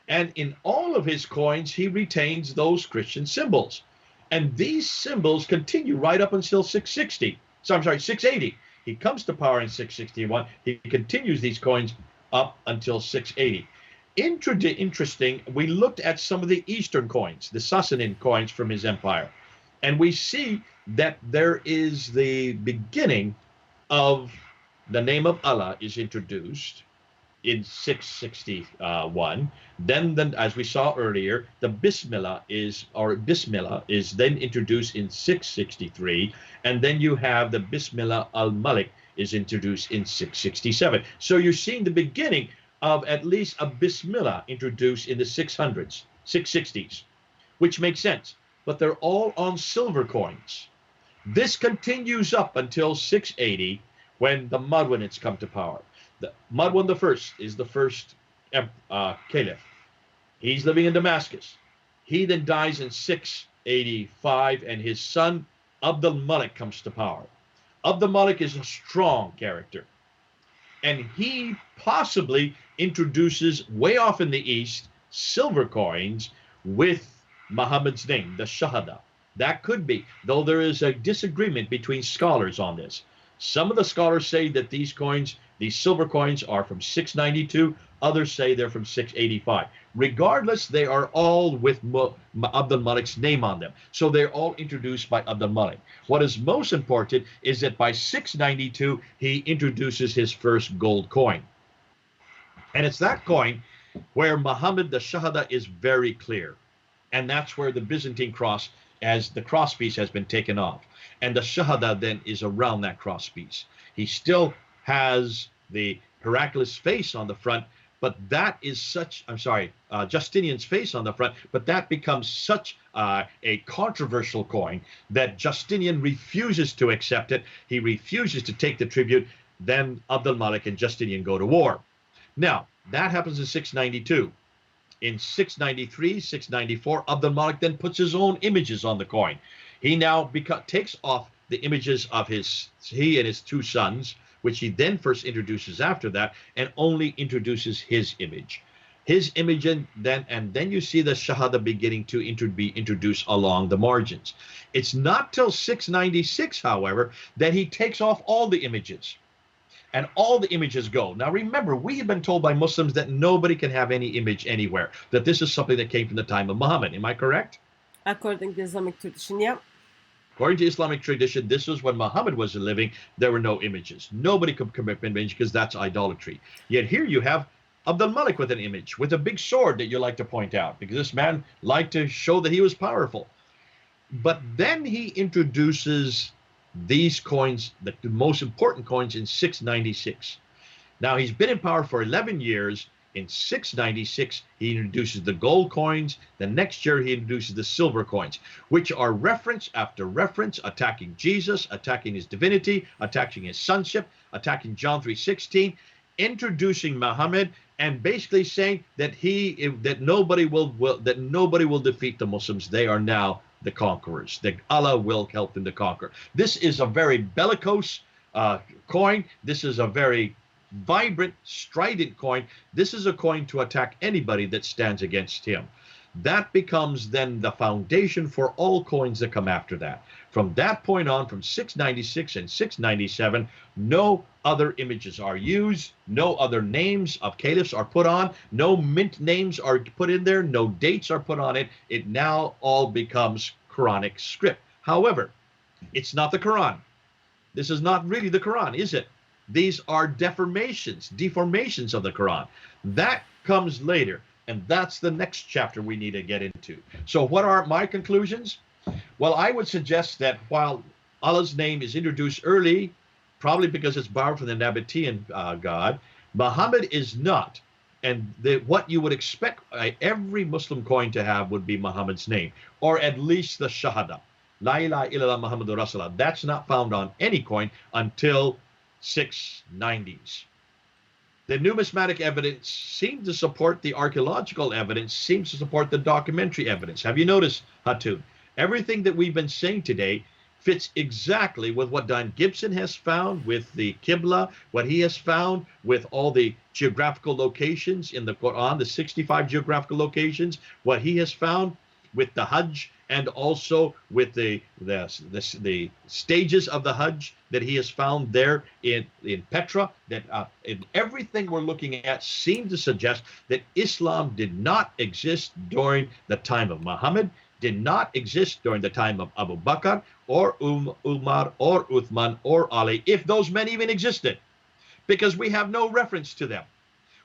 And in all of his coins, he retains those Christian symbols. And these symbols continue right up until 660. So I'm sorry, 680. He comes to power in 661. He continues these coins up until 680. Interesting, we looked at some of the Eastern coins, the Sassanid coins from his empire. And we see that there is the beginning of the name of Allah is introduced in 661. Then, as we saw earlier, the Bismillah is then introduced in 663, and then you have the Bismillah al-Malik is introduced in 667. So you're seeing the beginning of at least a Bismillah introduced in the 600s, 660s, which makes sense. But they're all on silver coins. This continues up until 680, when the Marwanids come to power. The Marwan I is the first caliph. He's living in Damascus. He then dies in 685, and his son Abdul Malik comes to power. Abdul Malik is a strong character, and he possibly introduces way off in the east silver coins with Muhammad's name, the Shahada. That could be, though there is a disagreement between scholars on this. Some of the scholars say that these coins, these silver coins, are from 692. Others say they're from 685. Regardless, they are all with Abdul Malik's name on them. So they're all introduced by Abdul Malik. What is most important is that by 692, he introduces his first gold coin. And it's that coin where Muhammad, the Shahada, is very clear. And that's where the Byzantine cross, as the crosspiece has been taken off. And the Shahada then is around that crosspiece. He still has the Heraclius face on the front, but that is such, Justinian's face on the front, but that becomes such a controversial coin that Justinian refuses to accept it. He refuses to take the tribute. Then Abdul Malik and Justinian go to war. Now, that happens in 692. In 693, 694, Abdul Malik then puts his own images on the coin. He now takes off the images of he and his two sons, which he then first introduces after that, and only introduces his image. His image, and then you see the Shahada beginning to be introduced along the margins. It's not till 696, however, that he takes off all the images. And all the images go. Now remember, we have been told by Muslims that nobody can have any image anywhere, that this is something that came from the time of Muhammad. Am I correct? According to Islamic tradition, yeah. According to Islamic tradition, this was when Muhammad was living. There were no images. Nobody could commit an image because that's idolatry. Yet here you have Abdul Malik with an image, with a big sword that you like to point out, because this man liked to show that he was powerful. But then he introduces these coins, the most important coins, in 696. Now, he's been in power for 11 years. In 696, he introduces the gold coins. The next year, he introduces the silver coins, which are reference after reference, attacking Jesus, attacking his divinity, attacking his sonship, attacking John 3:16, introducing Muhammad, and basically saying that nobody will defeat the Muslims. They are now the conquerors, that Allah will help them to conquer. This is a very bellicose coin. This is a very vibrant, strident coin. This is a coin to attack anybody that stands against him. That becomes then the foundation for all coins that come after that. From that point on, from 696 and 697, no other images are used, no other names of caliphs are put on, no mint names are put in there, no dates are put on it. It now all becomes Quranic script. However, it's not the Quran. This is not really the Quran, is it? These are deformations of the Quran. That comes later, and that's the next chapter we need to get into. So what are my conclusions? Well, I would suggest that while Allah's name is introduced early, probably because it's borrowed from the Nabatean God, Muhammad is not. And what you would expect every Muslim coin to have would be Muhammad's name, or at least the Shahada. La ilaha illallah Muhammadur Rasulullah. That's not found on any coin until 690s. The numismatic evidence seems to support the archaeological evidence, seems to support the documentary evidence. Have you noticed, Hatun? Everything that we've been saying today fits exactly with what Don Gibson has found with the Qibla, what he has found with all the geographical locations in the Quran, the 65 geographical locations, what he has found with the Hajj, and also with the stages of the Hajj that he has found there in Petra, that in everything we're looking at seems to suggest that Islam did not exist during the time of Muhammad, did not exist during the time of Abu Bakr or Umar or Uthman or Ali, if those men even existed, because we have no reference to them.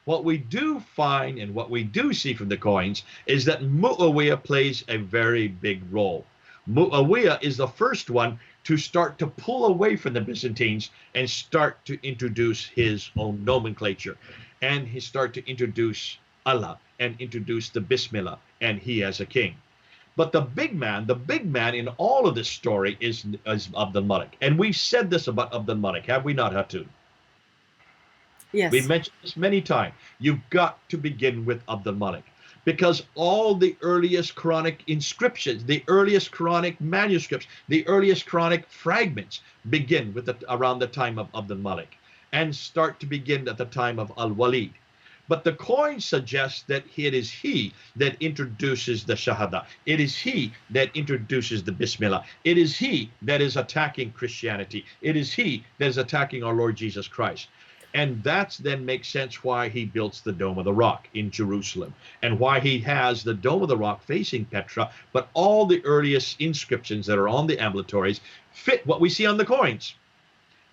What we do find and what we do see from the coins is that Muawiyah plays a very big role. Muawiyah is the first one to start to pull away from the Byzantines and start to introduce his own nomenclature. And he start to introduce Allah and introduce the Bismillah and he as a king. But the big man in all of this story is Abdul Malik. And we've said this about Abdul Malik, have we not, Hatun? Yes. We've mentioned this many times. You've got to begin with Abdul Malik because all the earliest Quranic inscriptions, the earliest Quranic manuscripts, the earliest Quranic fragments begin with around the time of Abdul Malik and start to begin at the time of Al-Walid. But the coin suggests that it is he that introduces the Shahada. It is he that introduces the Bismillah. It is he that is attacking Christianity. It is he that is attacking our Lord Jesus Christ. And that then makes sense why he builds the Dome of the Rock in Jerusalem and why he has the Dome of the Rock facing Petra. But all the earliest inscriptions that are on the ambulatories fit what we see on the coins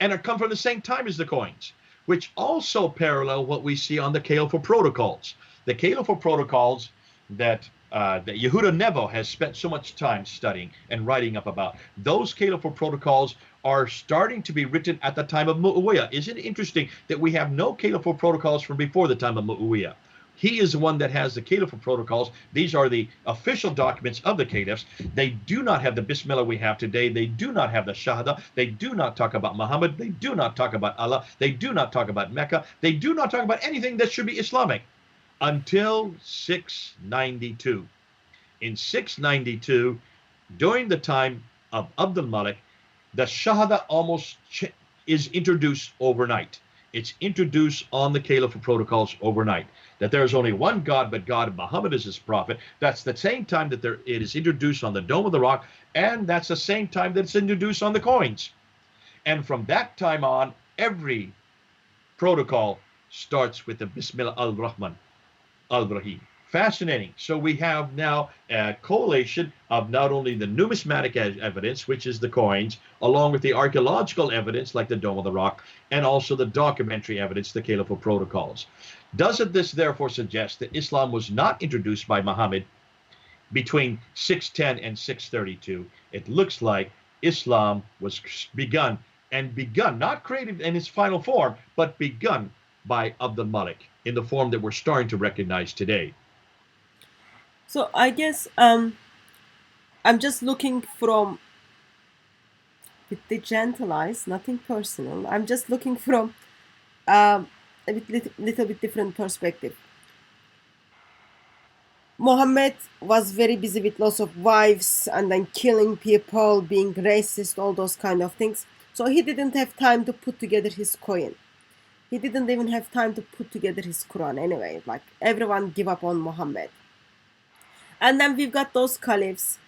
and come from the same time as the coins, which also parallel what we see on the Caliphal Protocols. The Caliphal Protocols that Yehuda Nevo has spent so much time studying and writing up about. Those Caliphal Protocols are starting to be written at the time of Muawiyah. Isn't it interesting that we have no Caliphal Protocols from before the time of Muawiyah? He is the one that has the Caliphal Protocols. These are the official documents of the caliphs. They do not have the Bismillah we have today. They do not have the Shahada. They do not talk about Muhammad. They do not talk about Allah. They do not talk about Mecca. They do not talk about anything that should be Islamic until 692. In 692, during the time of Abdul Malik, the Shahada almost is introduced overnight. It's introduced on the Caliphal Protocols overnight, that there is only one God, but God, Muhammad is his prophet. That's the same time that it is introduced on the Dome of the Rock, and that's the same time that it's introduced on the coins. And from that time on, every protocol starts with the Bismillah al-Rahman al-Rahim. Fascinating. So we have now a collation of not only the numismatic evidence, which is the coins, along with the archaeological evidence like the Dome of the Rock, and also the documentary evidence, the Caliphal Protocols. Doesn't this therefore suggest that Islam was not introduced by Muhammad between 610 and 632? It looks like Islam was begun, not created in its final form, but begun by Abdul Malik in the form that we're starting to recognize today. So I guess I'm just looking from, with the gentle eyes, nothing personal. I'm just looking from a little bit different perspective. Muhammad was very busy with lots of wives and then killing people, being racist, all those kind of things. So he didn't have time to put together his coin. He didn't even have time to put together his Quran anyway. Like everyone give up on Muhammad. And then we've got those caliphs,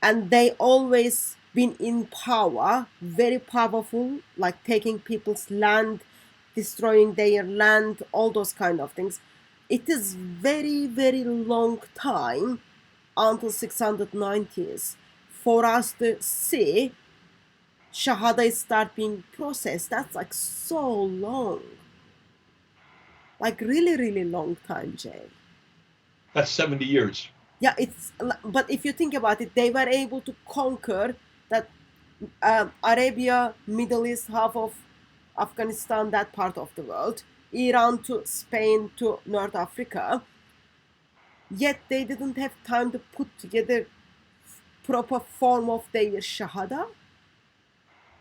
and they always been in power, very powerful, like taking people's land, destroying their land, all those kind of things. It is very, very long time until 690s for us to see Shahada start being processed. That's like so long. Like really, really long time, Jay. That's 70 years. Yeah, but if you think about it, they were able to conquer that Arabia, Middle East, half of Afghanistan, that part of the world, Iran to Spain to North Africa. Yet they didn't have time to put together proper form of their Shahada.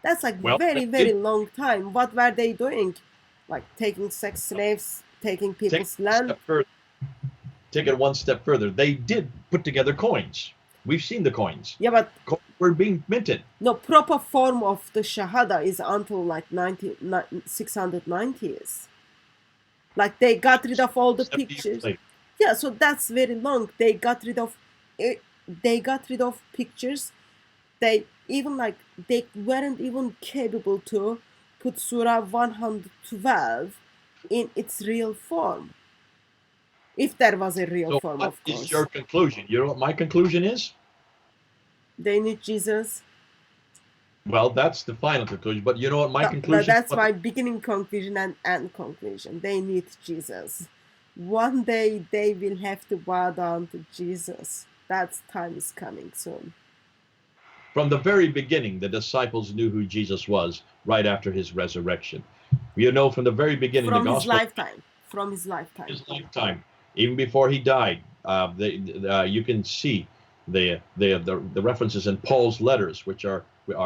That's like very, very long time. What were they doing? Like taking sex slaves, taking people's land. Take it one step further. They did put together coins. We've seen the coins. Yeah, but coins were being minted. No, proper form of the Shahada is until like 690s. Like they got rid of all the pictures. Yeah, so that's very long. They got rid of pictures. They weren't even capable to put Surah 112 in its real form. If there was a real form, of course. What is your conclusion? You know what my conclusion is? They need Jesus. Well, that's the final conclusion. But you know what my conclusion is? That's my beginning conclusion and end conclusion. They need Jesus. one day they will have to bow down to Jesus. That time is coming soon. From the very beginning, the disciples knew who Jesus was right after his resurrection. You know, from the very beginning, the From his gospel, lifetime. From his lifetime. his lifetime, even before he died, you can see the references in Paul's letters, which are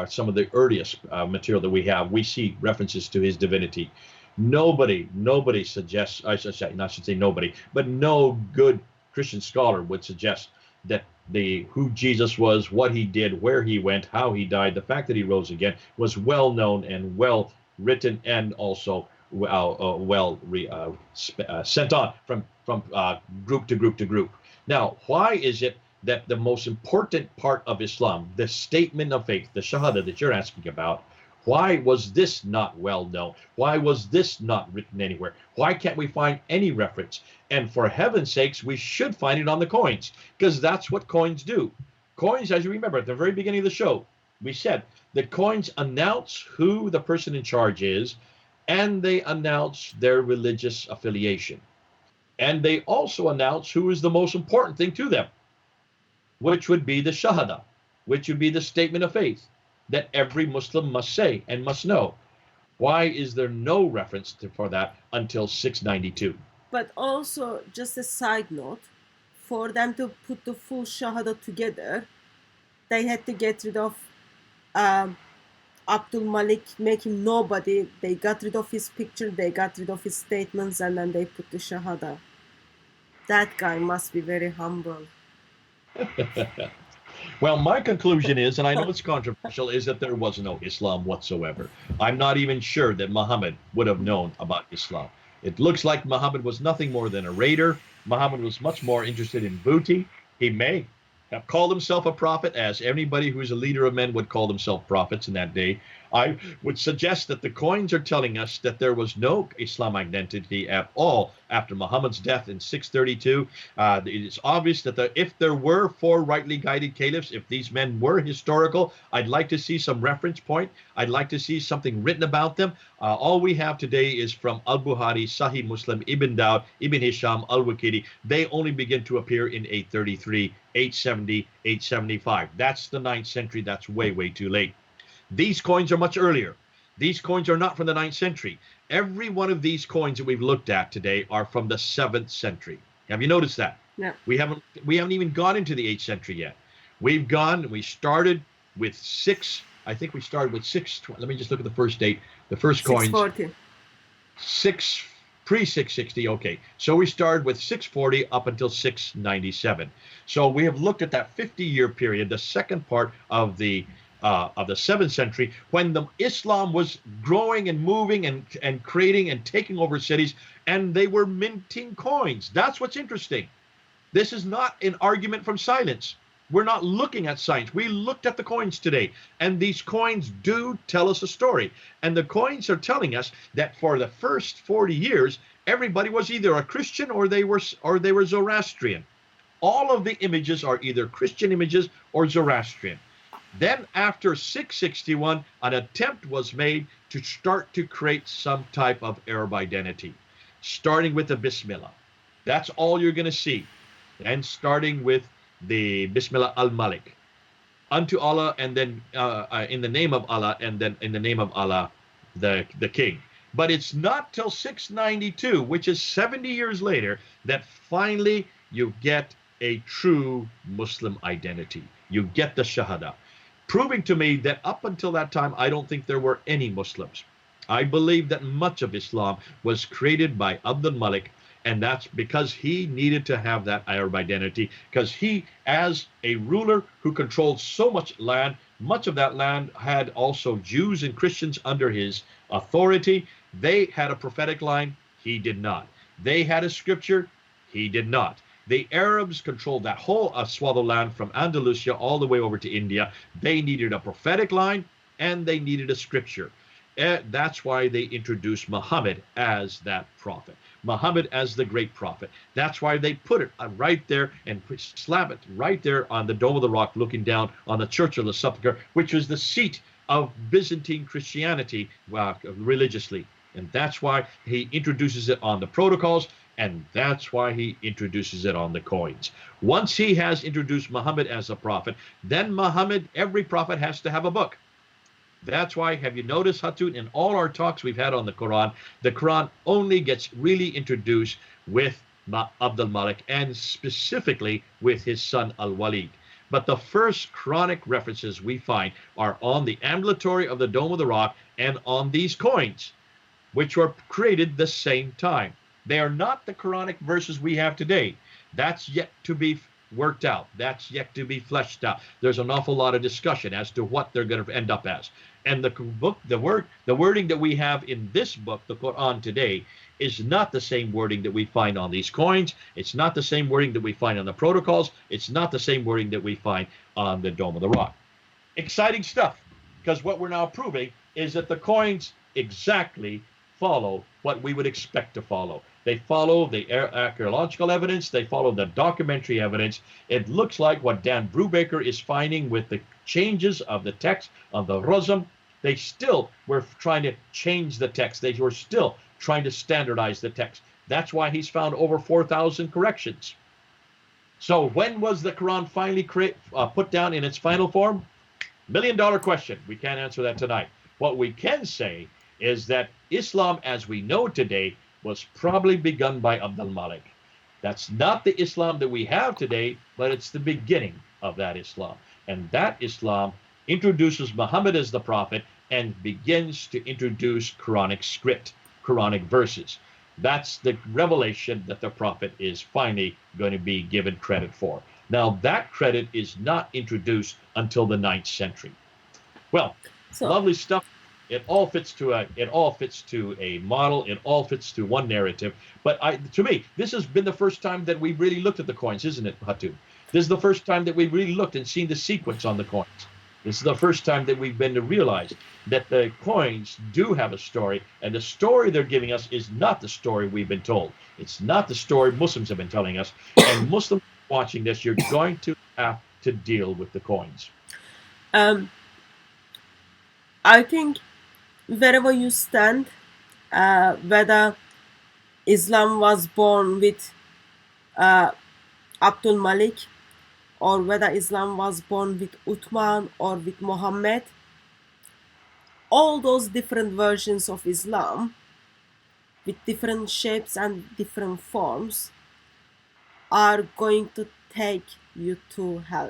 some of the earliest material that we have. We see references to his divinity. Nobody suggests, I should say nobody, but no good Christian scholar would suggest that who Jesus was, what he did, where he went, how he died, the fact that he rose again was well known and well written, and also sent on from group to group to group. Now, why is it that the most important part of Islam, the statement of faith, the Shahada that you're asking about, why was this not well known? Why was this not written anywhere? Why can't we find any reference? And for heaven's sakes, we should find it on the coins, because that's what coins do. Coins, as you remember, at the very beginning of the show, we said the coins announce who the person in charge is, and they announce their religious affiliation. And they also announce who is the most important thing to them, which would be the Shahada, which would be the statement of faith that every Muslim must say and must know. Why is there no reference for that until 692? But also, just a side note, for them to put the full Shahada together, they had to get rid of Abdul Malik, make him nobody. They got rid of his picture, they got rid of his statements, and then they put the Shahada. That guy must be very humble. Well, my conclusion is, and I know it's controversial, is that there was no Islam whatsoever. I'm not even sure that Muhammad would have known about Islam. It looks like Muhammad was nothing more than a raider. Muhammad was much more interested in booty. He may have called himself a prophet, as anybody who is a leader of men would call themselves prophets in that day. I would suggest that the coins are telling us that there was no Islam identity at all after Muhammad's death in 632. It is obvious that if there were 4 rightly guided caliphs, if these men were historical, I'd like to see some reference point. I'd like to see something written about them. All we have today is from Al-Bukhari, Sahih Muslim, Ibn Dawud, Ibn Hisham, Al-Waqidi. They only begin to appear in 833, 870, 875. That's the 9th century. That's way, way too late. These coins are much earlier. These coins are not from the 9th century. Every one of these coins that we've looked at today are from the 7th century. Have you noticed that? Yeah. We haven't even gone into the 8th century yet. We started with 6. I think we started with 6. Let me just look at the first date. The first coins. 640. 6 pre-660. Okay. So we started with 640 up until 697. So we have looked at that 50-year period, the second part of the 7th century, when the Islam was growing and moving and creating and taking over cities, and they were minting coins. That's what's interesting. This is not an argument from silence. We're not looking at science. We looked at the coins today, and these coins do tell us a story. And the coins are telling us that for the first 40 years, everybody was either a Christian or they were Zoroastrian. All of the images are either Christian images or Zoroastrian. Then after 661, an attempt was made to start to create some type of Arab identity, starting with the Bismillah. That's all you're going to see. And starting with the Bismillah al-Malik, unto Allah, and then in the name of Allah, and then in the name of Allah, the king. But it's not till 692, which is 70 years later, that finally you get a true Muslim identity. You get the Shahada, proving to me that up until that time, I don't think there were any Muslims. I believe that much of Islam was created by Abdul Malik, and that's because he needed to have that Arab identity, because he, as a ruler who controlled so much land, much of that land had also Jews and Christians under his authority. They had a prophetic line. He did not. They had a scripture. He did not. The Arabs controlled that whole swath of land from Andalusia all the way over to India. They needed a prophetic line, and they needed a scripture. That's why they introduced Muhammad as that prophet, Muhammad as the great prophet. That's why they put it right there and slap it right there on the Dome of the Rock, looking down on the Church of the Sepulchre, which was the seat of Byzantine Christianity religiously. And that's why he introduces it on the protocols, and that's why he introduces it on the coins. Once he has introduced Muhammad as a prophet, then Muhammad, every prophet has to have a book. That's why, have you noticed, Hatun, in all our talks we've had on the Quran only gets really introduced with Abdul Malik, and specifically with his son Al-Walid. But the first Quranic references we find are on the ambulatory of the Dome of the Rock and on these coins, which were created the same time. They are not the Quranic verses we have today. That's yet to be worked out. That's yet to be fleshed out. There's an awful lot of discussion as to what they're going to end up as. And the book, the wording that we have in this book, the Quran today, is not the same wording that we find on these coins. It's not the same wording that we find on the protocols. It's not the same wording that we find on the Dome of the Rock. Exciting stuff, because what we're now proving is that the coins exactly follow what we would expect to follow. They follow the archaeological evidence. They follow the documentary evidence. It looks like what Dan Brubaker is finding with the changes of the text of the Rozm. They still were trying to change the text. They were still trying to standardize the text. That's why he's found over 4,000 corrections. So when was the Quran finally put down in its final form? $1 million question. We can't answer that tonight. What we can say is that Islam as we know today was probably begun by Abdul Malik. That's not the Islam that we have today, but it's the beginning of that Islam. And that Islam introduces Muhammad as the prophet and begins to introduce Quranic script, Quranic verses. That's the revelation that the prophet is finally going to be given credit for. Now, that credit is not introduced until the 9th century. Well, lovely stuff. It all fits to a model. It all fits to one narrative. But to me, this has been the first time that we've really looked at the coins, isn't it, Hatu? This is the first time that we've really looked and seen the sequence on the coins. This is the first time that we've been to realize that the coins do have a story, and the story they're giving us is not the story we've been told. It's not the story Muslims have been telling us. And Muslims watching this, you're going to have to deal with the coins. I think wherever you stand, whether Islam was born with Abdul Malik, or whether Islam was born with Uthman or with Muhammad, all those different versions of Islam with different shapes and different forms are going to take you to hell.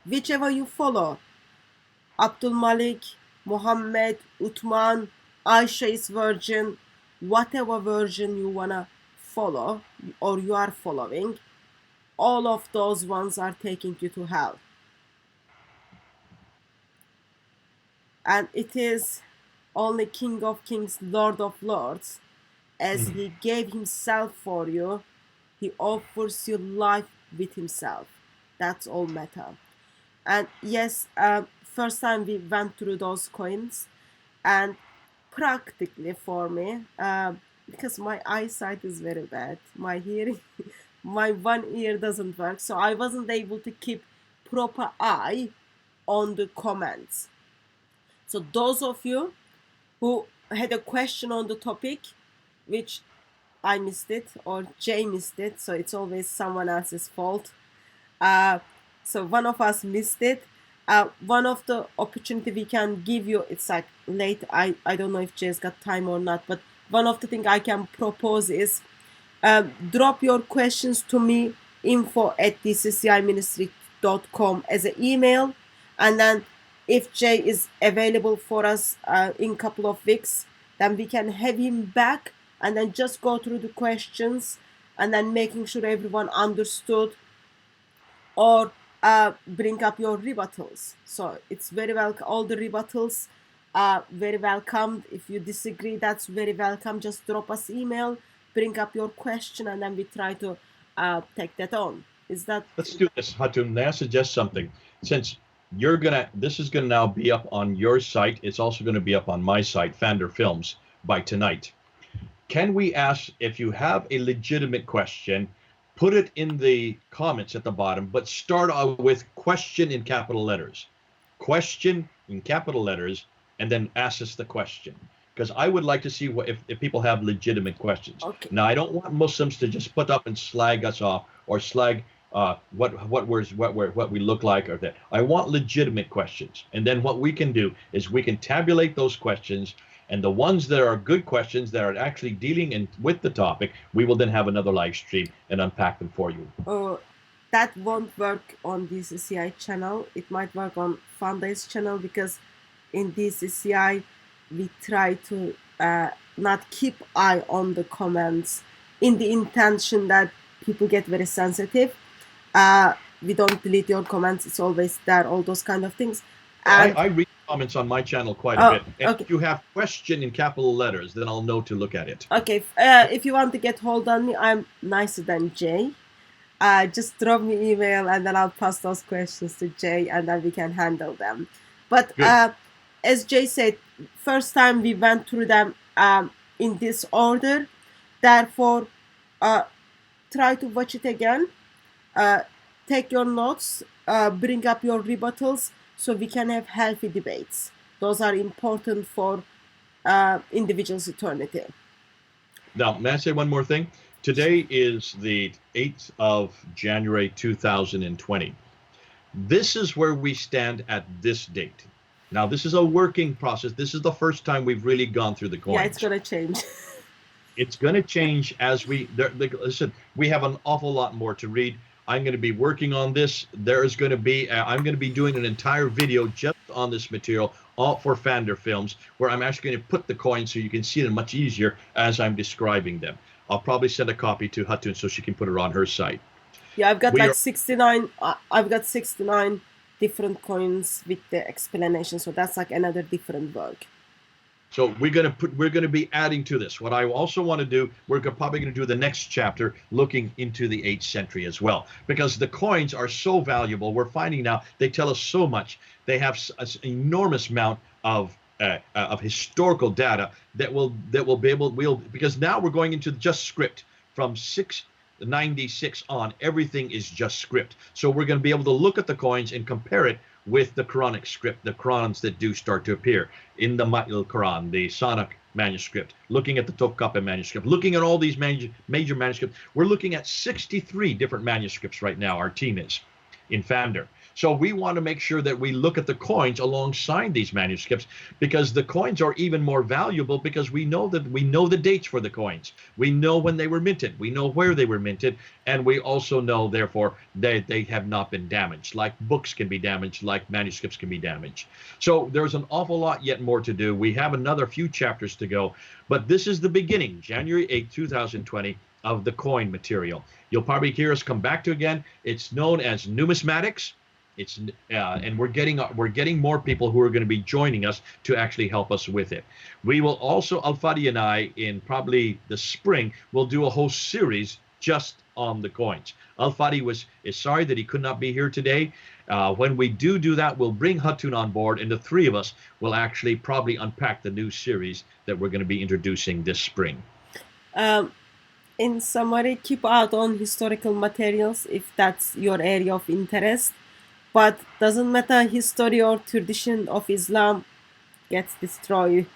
Whichever you follow, Abdul Malik, Muhammad, Uthman, Aisha's version, whatever version you wanna follow or you are following, all of those ones are taking you to hell. And it is only King of Kings, Lord of Lords, as he gave himself for you, he offers you life with himself. That's all matter. And yes, first time we went through those coins, and practically for me, because my eyesight is very bad, my hearing, my one ear doesn't work, so I wasn't able to keep proper eye on the comments. So those of you who had a question on the topic, which I missed it or Jay missed it, so it's always someone else's fault. So one of us missed it. One of the opportunity we can give you, it's like late, I don't know if Jay's got time or not, but one of the things I can propose is drop your questions to me, info@dcciministry.com as an email, and then if Jay is available for us in a couple of weeks, then we can have him back and then just go through the questions and then making sure everyone understood, or bring up your rebuttals. So it's very welcome. All the rebuttals are very welcomed. If you disagree, that's very welcome. Just drop us email, bring up your question, and then we try to take that on. Is that? Let's do this, Hatun. May I suggest something? Since this is gonna now be up on your site, it's also gonna be up on my site, Fander Films, by tonight. Can we ask, if you have a legitimate question, put it in the comments at the bottom, but start out with question in capital letters. Question in capital letters, and then ask us the question. because I would like to see what if people have legitimate questions. Okay. Now, I don't want Muslims to just put up and slag us off or slag what we look like or that. I want legitimate questions, and then what we can do is we can tabulate those questions, and the ones that are good questions that are actually dealing with the topic, we will then have another live stream and unpack them for you. That won't work on DCCI channel. It might work on Funday's channel, because in DCCI we try to not keep eye on the comments in the intention that people get very sensitive. We don't delete your comments, it's always there, all those kind of things. And I read comments on my channel quite a bit. And okay. if you have question in capital letters, then I'll know to look at it. Okay, if you want to get hold on me, I'm nicer than Jay. Just drop me email, and then I'll pass those questions to Jay, and then we can handle them. But as Jay said, first time we went through them in this order. Therefore, try to watch it again. Take your notes, bring up your rebuttals, so we can have healthy debates. Those are important for individuals' eternity. Now, may I say one more thing? Today is the 8th of January 2020. This is where we stand at this date. Now, this is a working process. This is the first time we've really gone through the coins. Yeah, it's going to change. It's going to change as listen, we have an awful lot more to read. I'm going to be working on this. There's going to be, I'm going to be doing an entire video just on this material, all for Fander Films, where I'm actually going to put the coins so you can see them much easier as I'm describing them. I'll probably send a copy to Hatun so she can put it on her site. Yeah, I've got 69. I've got 69 different coins with the explanation, so that's like another different work. So we're going to be adding to this. What I also want to do, we're probably going to do the next chapter looking into the 8th century as well, because the coins are so valuable. We're finding now they tell us so much. They have an enormous amount of historical data that will be able, because now we're going into just script from 696 on. Everything is just script. So we're going to be able to look at the coins and compare it with the Quranic script, the Qurans that do start to appear in the Ma'il Quran, the Sonic manuscript, looking at the Topkapi manuscript, looking at all these major manuscripts. We're looking at 63 different manuscripts right now, our team is, in Fander. So we want to make sure that we look at the coins alongside these manuscripts, because the coins are even more valuable because we know the dates for the coins. We know when they were minted. We know where they were minted. And we also know, therefore, that they have not been damaged, like books can be damaged, like manuscripts can be damaged. So there's an awful lot yet more to do. We have another few chapters to go. But this is the beginning, January 8, 2020, of the coin material. You'll probably hear us come back to again. It's known as numismatics. It's and we're getting more people who are going to be joining us to actually help us with it. We will also, Al-Fadi and I, in probably the spring, will do a whole series just on the coins. Al-Fadi is sorry that he could not be here today. When we do that, we'll bring Hatun on board, and the three of us will actually probably unpack the new series that we're going to be introducing this spring. In summary, keep out on historical materials if that's your area of interest. But doesn't matter, history or tradition of Islam gets destroyed,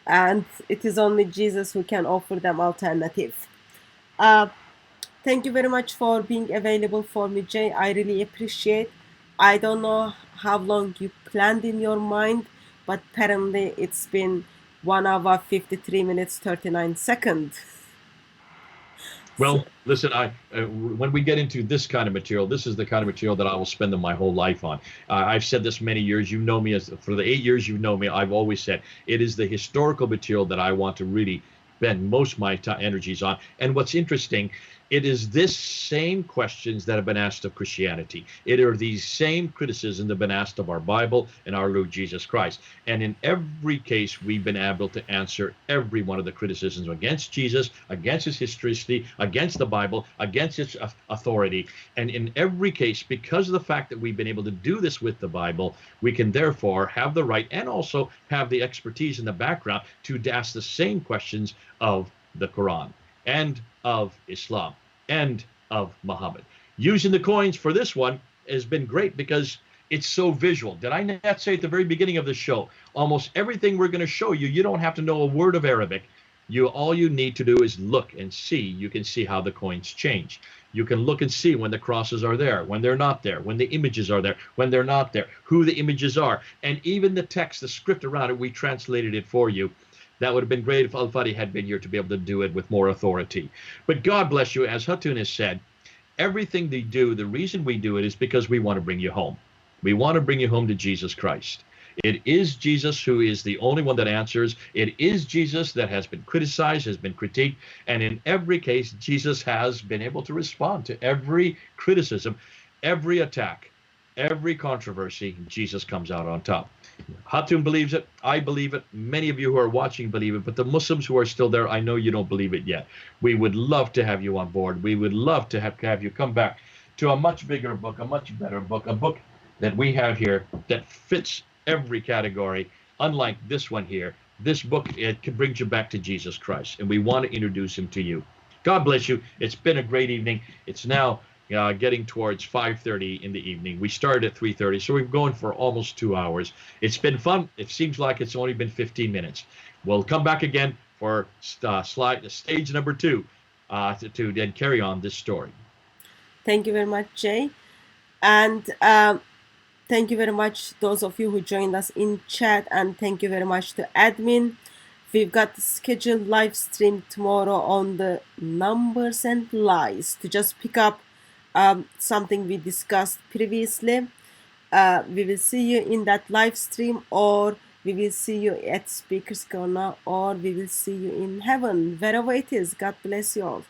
and it is only Jesus who can offer them alternative. Thank you very much for being available for me, Jay. I really appreciate. I don't know how long you planned in your mind, but apparently it's been 1 hour, 53 minutes, 39 seconds. Well, listen, when we get into this kind of material, this is the kind of material that I will spend my whole life on. I've said this many years. You know me, for the 8 years you've known me, I've always said it is the historical material that I want to really spend most of my energies on. And what's interesting, it is this same questions that have been asked of Christianity. It are these same criticisms that have been asked of our Bible and our Lord Jesus Christ. And in every case, we've been able to answer every one of the criticisms against Jesus, against his historicity, against the Bible, against its authority. And in every case, because of the fact that we've been able to do this with the Bible, we can therefore have the right and also have the expertise in the background to ask the same questions of the Quran and of Islam and of Muhammad. Using the coins for this one has been great because It's so visual. Did I not say at the very beginning of the show, almost everything we're going to show you, you don't have to know a word of Arabic. All you need to do is look and see. You can see how the coins change. You can look and see when the crosses are there, when they're not there, when the images are there, when they're not there, who the images are, and even the text, the script around it, we translated it for you. That would have been great if Al-Fadi had been here to be able to do it with more authority. But God bless you. As Hatun has said, everything they do, the reason we do it is because we want to bring you home. We want to bring you home to Jesus Christ. It is Jesus who is the only one that answers. It is Jesus that has been criticized, has been critiqued, and in every case, Jesus has been able to respond to every criticism, every attack, every controversy. Jesus comes out on top. Hatun believes it. I believe it. Many of you who are watching believe it, but the Muslims who are still there, I know you don't believe it yet. We would love to have you on board. We would love to have you come back to a much bigger book, a much better book, a book that we have here that fits every category, unlike this one here. This book, it brings you back to Jesus Christ, and we want to introduce him to you. God bless you. It's been a great evening. It's now getting towards 5:30 in the evening. We started at 3:30, so we've gone for almost 2 hours. It's been fun. It seems like it's only been 15 minutes. We'll come back again for stage number 2 to then carry on this story. Thank you very much, Jay. And thank you very much, those of you who joined us in chat, and thank you very much to admin. We've got scheduled live stream tomorrow on the numbers and lies to just pick up something we discussed previously. We will see you in that live stream, or we will see you at Speaker's Corner, or we will see you in heaven, wherever it is. God bless you all.